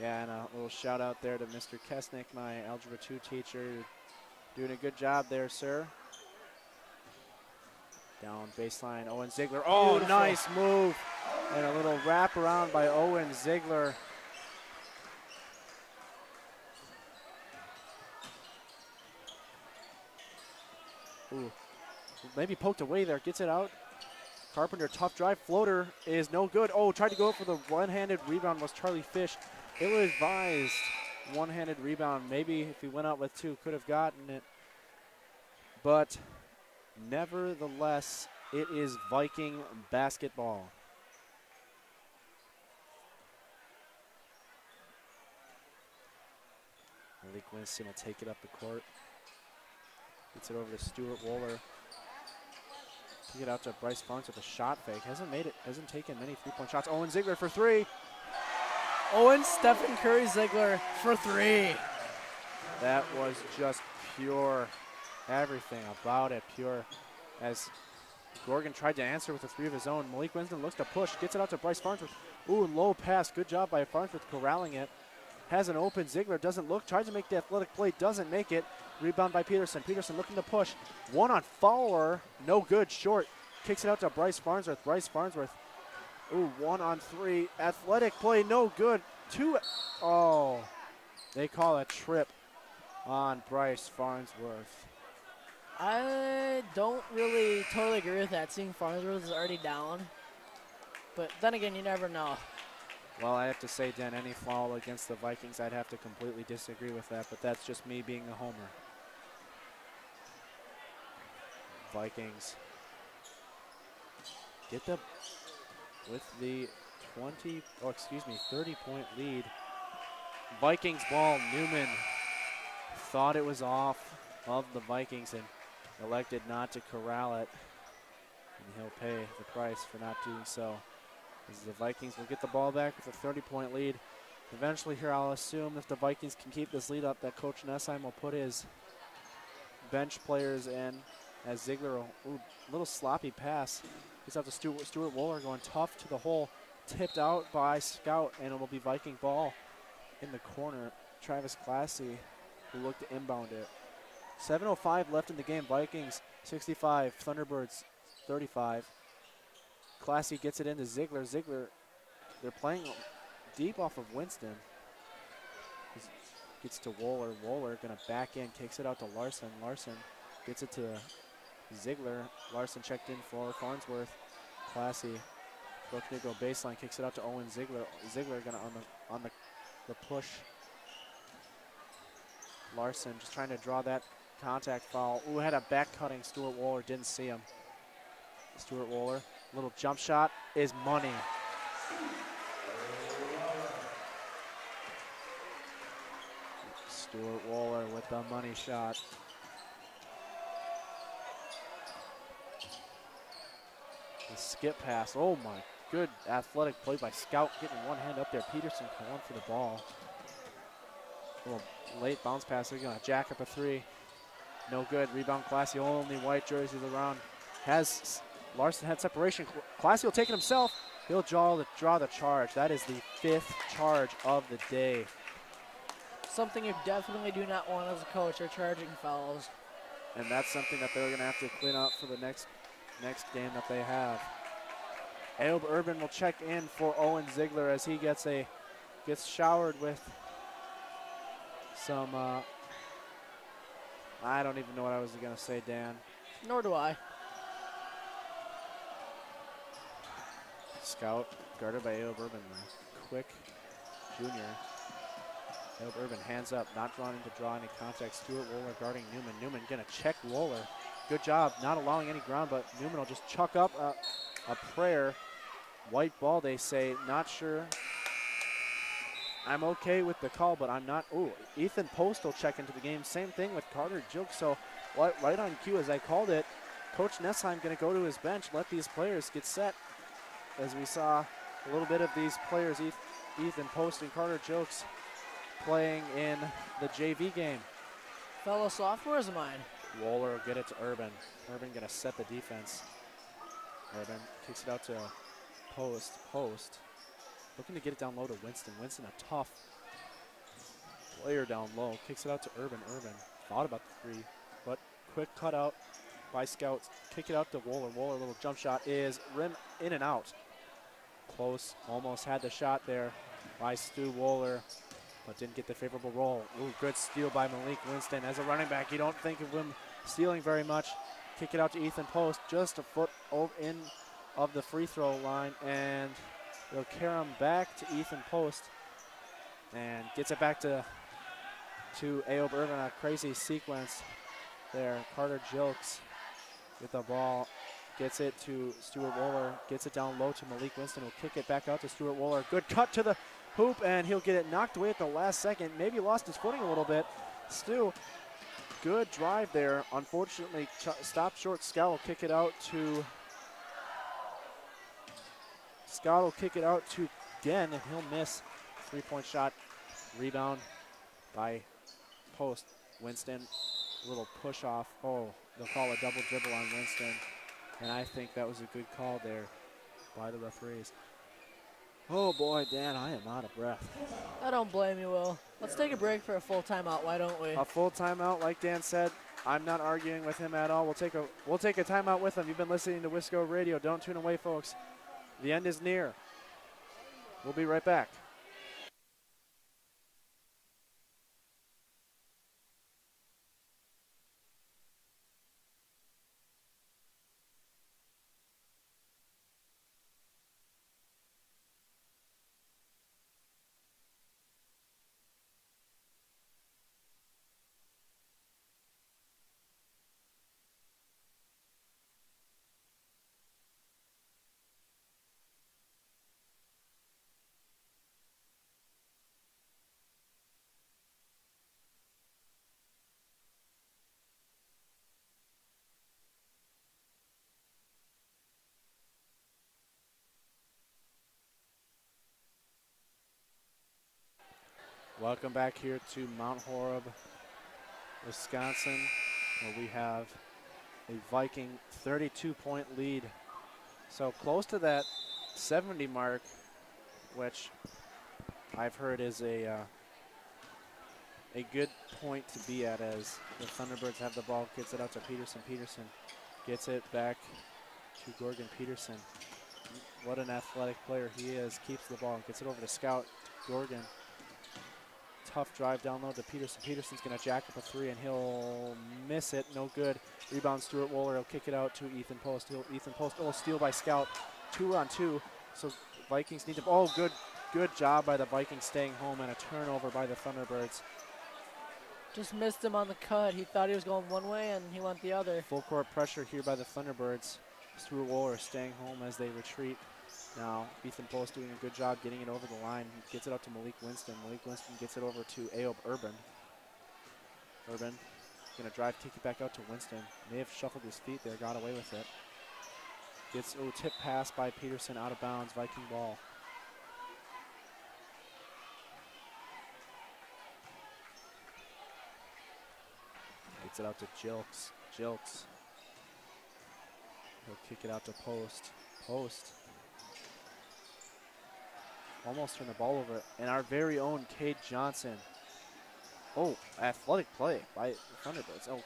Yeah, and a little shout out there to Mr. Kesnick, my Algebra 2 teacher. Doing a good job there, sir. Down baseline, Owen Ziegler. Oh, beautiful. Nice move. And a little wraparound by Owen Ziegler. Ooh, maybe poked away there, gets it out. Carpenter, tough drive, floater is no good. Oh, tried to go for the one-handed rebound was Charlie Fish. Ill-advised one-handed rebound. Maybe if he went out with 2, could have gotten it. But nevertheless, it is Viking basketball. Malik Winston will take it up the court. Gets it over to Stuart Wohler. Get out to Bryce Farnes with a shot fake. Hasn't taken many 3-point shots. Owen Ziegler for 3. Owen Stephen Curry Ziegler for 3. That was just pure. Everything about it pure. As Gorgon tried to answer with a 3 of his own. Malik Winston looks to push. Gets it out to Bryce Farnsworth. Ooh, low pass. Good job by Farnsworth corralling it. Has an open. Ziegler doesn't look. Tries to make the athletic play. Doesn't make it. Rebound by Peterson. Peterson looking to push. 1 on Fowler. No good. Short. Kicks it out to Bryce Farnsworth. Bryce Farnsworth. Ooh, 1 on 3. Athletic play. No good. 2. Oh. They call a trip on Bryce Farnsworth. I don't really totally agree with that, seeing Farnsworth is already down. But then again, you never know. Well, I have to say, Dan, any foul against the Vikings, I'd have to completely disagree with that, but that's just me being a homer. Vikings get the, with the 30-point lead. Vikings ball. Newman thought it was off of the Vikings and elected not to corral it. And he'll pay the price for not doing so. As the Vikings will get the ball back with a 30-point lead. Eventually here, I'll assume if the Vikings can keep this lead up, that Coach Nessheim will put his bench players in, as Ziegler, ooh, little sloppy pass. Gets out to Stuart Wohler, going tough to the hole. Tipped out by Scout, and it will be Viking ball in the corner. Travis Classy, who looked to inbound it. 7:05 left in the game. Vikings 65, Thunderbirds 35. Classy gets it into Ziegler. Ziegler, they're playing deep off of Winston. Gets to Wohler. Wohler gonna back in, kicks it out to Larson. Larson gets it to Ziegler. Larson checked in for Farnsworth. Classy. Looking to go baseline, kicks it out to Owen Ziegler. Ziegler gonna on the push. Larson just trying to draw that contact foul. Ooh, had a back cutting. Stuart Waller didn't see him. Stuart Waller, little jump shot is money. Stuart Waller with the money shot. The skip pass, oh my, good athletic play by Scout, getting one hand up there. Peterson calling for the ball. A little late bounce pass, they're gonna jack up a three. No good, rebound Classy, only white jerseys around. Larson had separation, Classy will take it himself. He'll draw the charge. That is the 5th charge of the day. Something you definitely do not want as a coach are charging fouls. And that's something that they're gonna have to clean up for the next game that they have. Ayob Urban will check in for Owen Ziegler as he gets showered with some, I don't even know what I was gonna say, Dan. Nor do I. Scout guarded by Ayob Urban, quick junior. Ayob Urban hands up, not wanting to draw any contact. Stuart Wohler guarding Newman. Newman gonna check Wohler. Good job, not allowing any ground, but Newman will just chuck up a prayer. White ball, they say, not sure. I'm okay with the call, but I'm not. Ooh, Ethan Post will check into the game. Same thing with Carter Jilk. So right on cue as I called it, Coach Nessheim gonna go to his bench, let these players get set. As we saw a little bit of these players, Ethan Post and Carter Jilks, playing in the JV game. Fellow sophomores of mine. Wohler will get it to Urban. Urban gonna set the defense. Urban kicks it out to Post. Post looking to get it down low to Winston. Winston, a tough player down low. Kicks it out to Urban. Urban thought about the three, but quick cutout by Scouts. Kick it out to Wohler. Wohler, little jump shot is rim in and out. Close, almost had the shot there by Stu Wohler, but didn't get the favorable roll. Ooh, good steal by Malik Winston. As a running back, you don't think of him stealing very much. Kick it out to Ethan Post, just a foot in of the free throw line, and they'll carry him back to Ethan Post, and gets it back to Ayob Urban. A crazy sequence there. Carter Jilks with the ball. Gets it to Stuart Wohler, gets it down low to Malik Winston, will kick it back out to Stuart Wohler. Good cut to the hoop, and he'll get it knocked away at the last second. Maybe lost his footing a little bit. Stu, good drive there. Unfortunately, stopped short. Scout will kick it out to Den, and he'll miss. 3-point shot. Rebound by Post. Winston, little push off. Oh, they'll call a double dribble on Winston. And I think that was a good call there by the referees. Oh boy, Dan, I am out of breath. I don't blame you, Will. Let's take a break for a full timeout, why don't we? A full timeout, like Dan said. I'm not arguing with him at all. We'll take a timeout with him. You've been listening to Wisco Radio. Don't tune away, folks. The end is near. We'll be right back. Welcome back here to Mount Horeb, Wisconsin, where we have a Viking 32-point lead. So close to that 70 mark, which I've heard is a good point to be at, as the Thunderbirds have the ball, gets it out to Peterson. Peterson gets it back to Gorgon Peterson. What an athletic player he is. Keeps the ball, gets it over to Scout. Gorgon Tough drive down low to Peterson. Peterson's going to jack up a three, and he'll miss it. No good. Rebound, Stuart Wohler. He'll kick it out to Ethan Post. Ethan Post, steal by Scout. 2-on-2. So Vikings need to, good job by the Vikings staying home, and a turnover by the Thunderbirds. Just missed him on the cut. He thought he was going one way, and he went the other. Full court pressure here by the Thunderbirds. Stuart Wohler staying home as they retreat. Now, Ethan Post doing a good job getting it over the line. He gets it out to Malik Winston. Malik Winston gets it over to Ayob Urban. Urban going to drive, take it back out to Winston. May have shuffled his feet there, got away with it. Gets a tip pass by Peterson, out of bounds, Viking ball. Gets it out to Jilks. Jilks. He'll kick it out to Post. Post. Almost turned the ball over. And our very own Cade Johnson. Oh, athletic play by the Thunderbirds. Oh,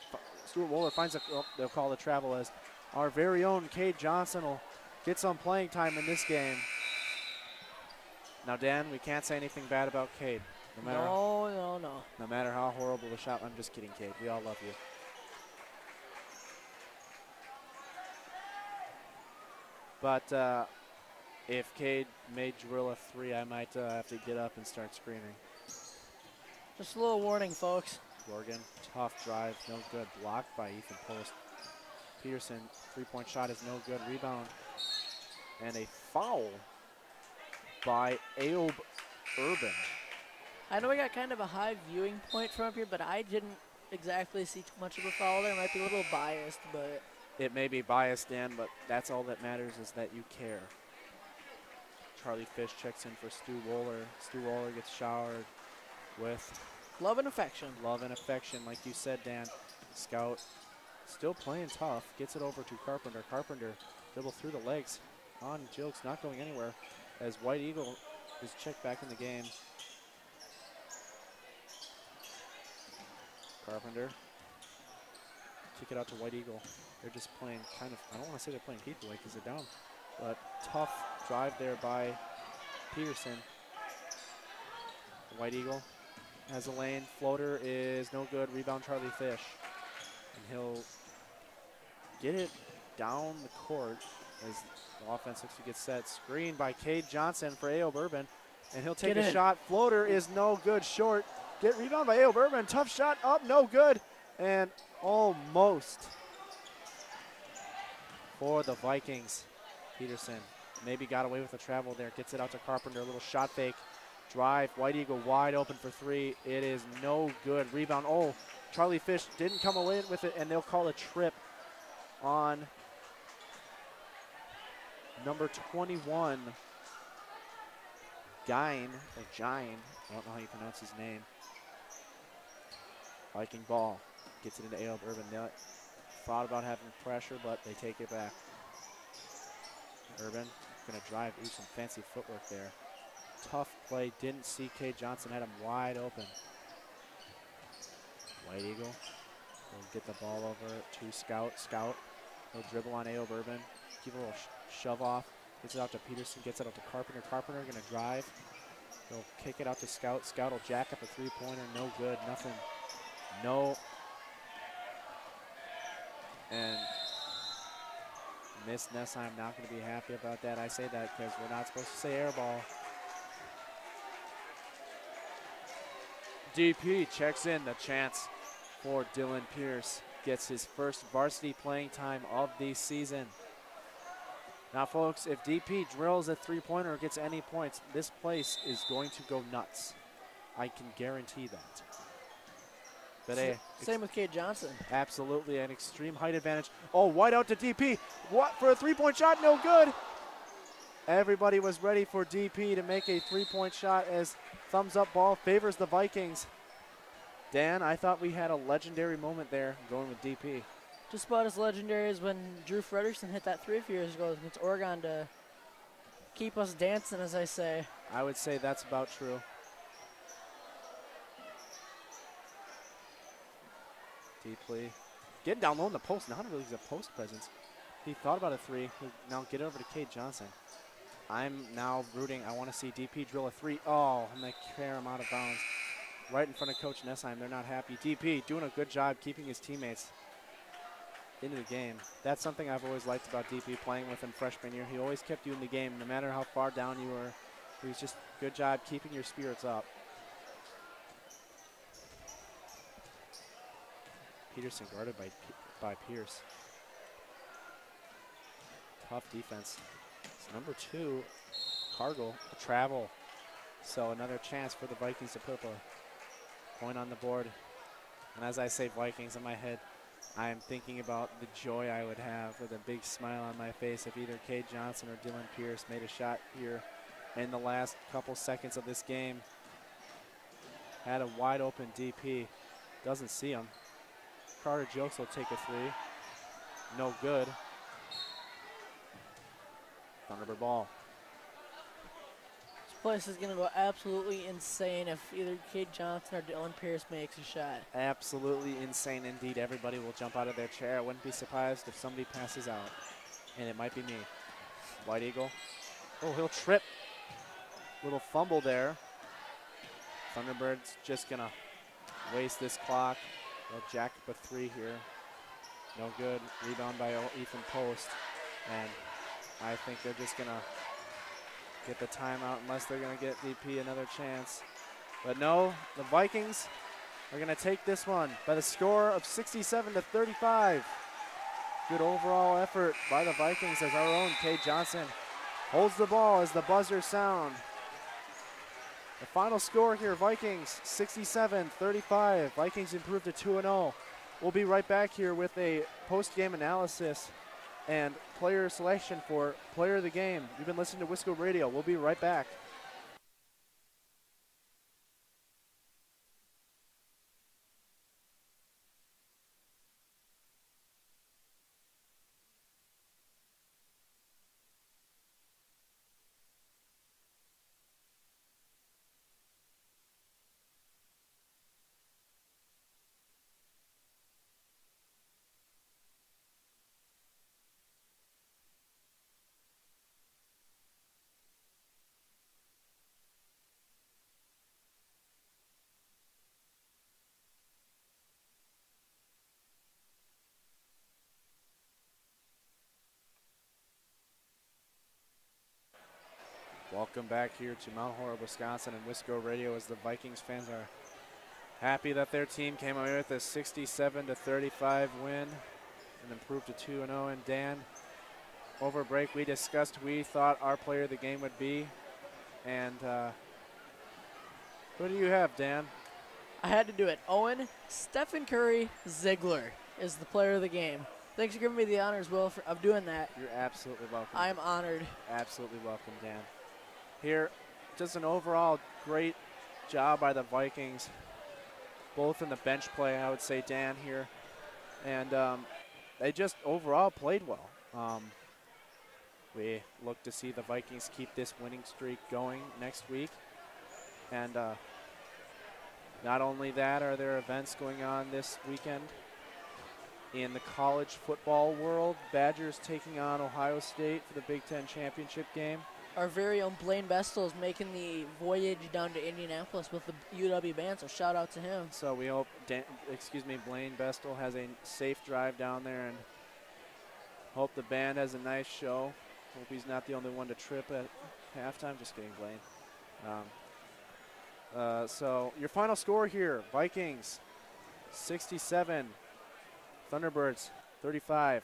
Stuart Wohler finds a, they'll call the travel as our very own Cade Johnson will get some playing time in this game. Now, Dan, we can't say anything bad about Cade. No. No matter how horrible the shot. I'm just kidding, Cade. We all love you. But if Cade made drill a three, I might have to get up and start screaming. Just a little warning, folks. Gorgon, tough drive, no good. Blocked by Ethan Post. Peterson, three-point shot is no good. Rebound. And a foul by Ayob Urban. I know we got kind of a high viewing point from up here, but I didn't exactly see too much of a foul there. Might be a little biased, but... It may be biased, Dan, but that's all that matters is that you care. Charlie Fish checks in for Stu Wohler. Stu Wohler gets showered with love and affection. Love and affection, like you said, Dan. Scout still playing tough. Gets it over to Carpenter. Carpenter dribble through the legs on Jilks, not going anywhere as White Eagle is checked back in the game. Carpenter. Kick it out to White Eagle. They're just playing kind of, I don't want to say they're playing keep away because they're down, but tough drive there by Peterson. White Eagle has a lane. Floater is no good. Rebound Charlie Fish. And he'll get it down the court as the offense looks to get set. Screen by Cade Johnson for Ayob Urban. And he'll take a shot. Floater is no good. Short. Get rebound by Ayob Urban. Tough shot up. No good. And almost for the Vikings. Peterson maybe got away with the travel there. Gets it out to Carpenter. A little shot fake. Drive. White Eagle wide open for three. It is no good. Rebound. Oh, Charlie Fish didn't come away with it, and they'll call a trip on number 21, Gine, or Gine. I don't know how you pronounce his name. Viking ball. Gets it into Ayob Urban. They thought about having pressure, but they take it back. Urban going to drive. Ooh, some fancy footwork there. Tough play. Didn't see Cade Johnson. Had him wide open. White Eagle will get the ball over to Scout. Scout will dribble on Ayob Urban. Keep a little shove off. Gets it out to Peterson. Gets it out to Carpenter. Carpenter going to drive. He'll kick it out to Scout. Scout will jack up a three-pointer. No good. Nothing. No. And Miss Nessheim not going to be happy about that. I say that because we're not supposed to say air ball. DP checks in. The chance for Dylan Pierce. Gets his first varsity playing time of the season. Now, folks, if DP drills a three-pointer or gets any points, this place is going to go nuts. I can guarantee that. But same with Cade Johnson. Absolutely, an extreme height advantage. Oh, wide out to DP. What for a three-point shot? No good. Everybody was ready for DP to make a three-point shot as thumbs up ball favors the Vikings. Dan, I thought we had a legendary moment there going with DP. Just about as legendary as when Drew Frederickson hit that three a few years ago against Oregon to keep us dancing, as I say. I would say that's about true. Deeply. Getting down low in the post. Not really a post presence. He thought about a three. He'll now get it over to Cade Johnson. I'm now rooting. I want to see DP drill a three. Oh, I'm going to carry him out of bounds. right in front of Coach Nessheim. They're not happy. DP doing a good job keeping his teammates into the game. That's something I've always liked about DP playing with him freshman year. He always kept you in the game, no matter how far down you were. He was just good job keeping your spirits up. Peterson guarded by Pierce. Tough defense. It's number 2, Cargill, travel. So another chance for the Vikings to put up a point on the board. And as I say Vikings in my head, I am thinking about the joy I would have with a big smile on my face if either Cade Johnson or Dylan Pierce made a shot here in the last couple seconds of this game. Had a wide open DP. Doesn't see him. Carter Jokes will take a 3. No good. Thunderbird ball. This place is going to go absolutely insane if either Cade Johnson or Dylan Pierce makes a shot. Absolutely insane indeed. Everybody will jump out of their chair. I wouldn't be surprised if somebody passes out. And it might be me. White Eagle. Oh, he'll trip. Little fumble there. Thunderbird's just going to waste this clock. They'll jack up a 3 here. No good. Rebound by Ethan Post. And I think they're just going to get the timeout unless they're going to get DP another chance. But no, the Vikings are going to take this one by the score of 67-35. Good overall effort by the Vikings as our own Cade Johnson holds the ball as the buzzer sound. The final score here, Vikings 67-35. Vikings improved to 2-0. We'll be right back here with a post-game analysis and player selection for player of the game. You've been listening to Wisco Radio. We'll be right back. Welcome back here to Mount Horeb, Wisconsin and Wisco Radio as the Vikings fans are happy that their team came away with a 67-35 win and improved to 2-0. And Dan, over break we discussed we thought our player of the game would be. And who do you have, Dan? I had to do it. Owen, Stephen Curry, Ziegler is the player of the game. Thanks for giving me the honors, Will, of doing that. You're absolutely welcome. I'm honored. Absolutely welcome, Dan. Here, just an overall great job by the Vikings, both in the bench play, I would say, Dan, here. And they just overall played well. We look to see the Vikings keep this winning streak going next week. And not only that, are there events going on this weekend in the college football world. Badgers taking on Ohio State for the Big Ten championship game. Our very own Blaine Bestel is making the voyage down to Indianapolis with the UW band, so shout out to him. So we hope, Blaine Bestel has a safe drive down there and hope the band has a nice show. Hope he's not the only one to trip at halftime. Just kidding, Blaine. So your final score here, Vikings 67, Thunderbirds 35.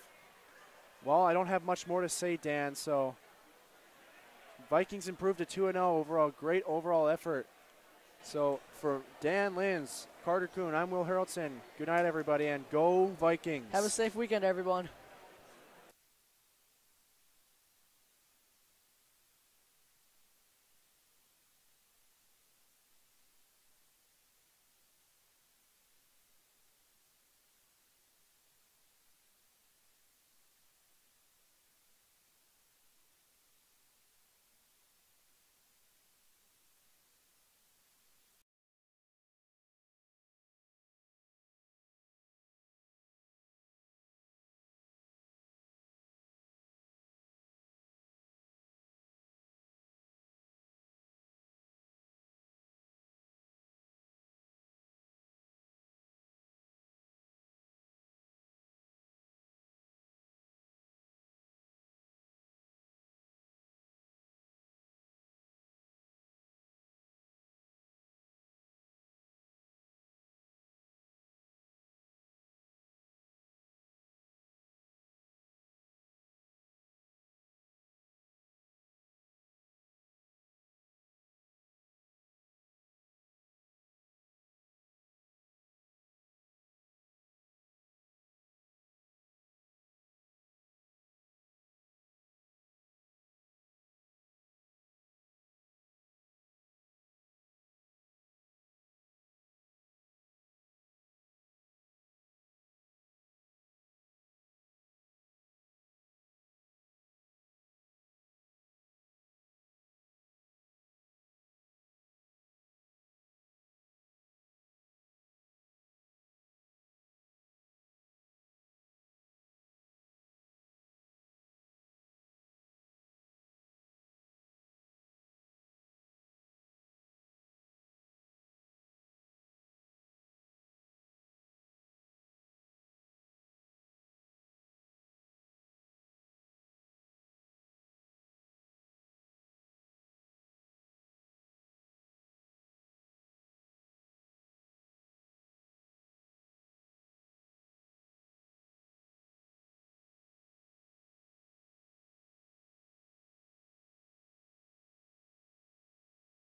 Well, I don't have much more to say, Dan, so Vikings improved to 2-0 overall. Great overall effort. So for Dan Linz, Carter Kuhn, I'm Will Harrelson. Good night, everybody, and go Vikings. Have a safe weekend, everyone.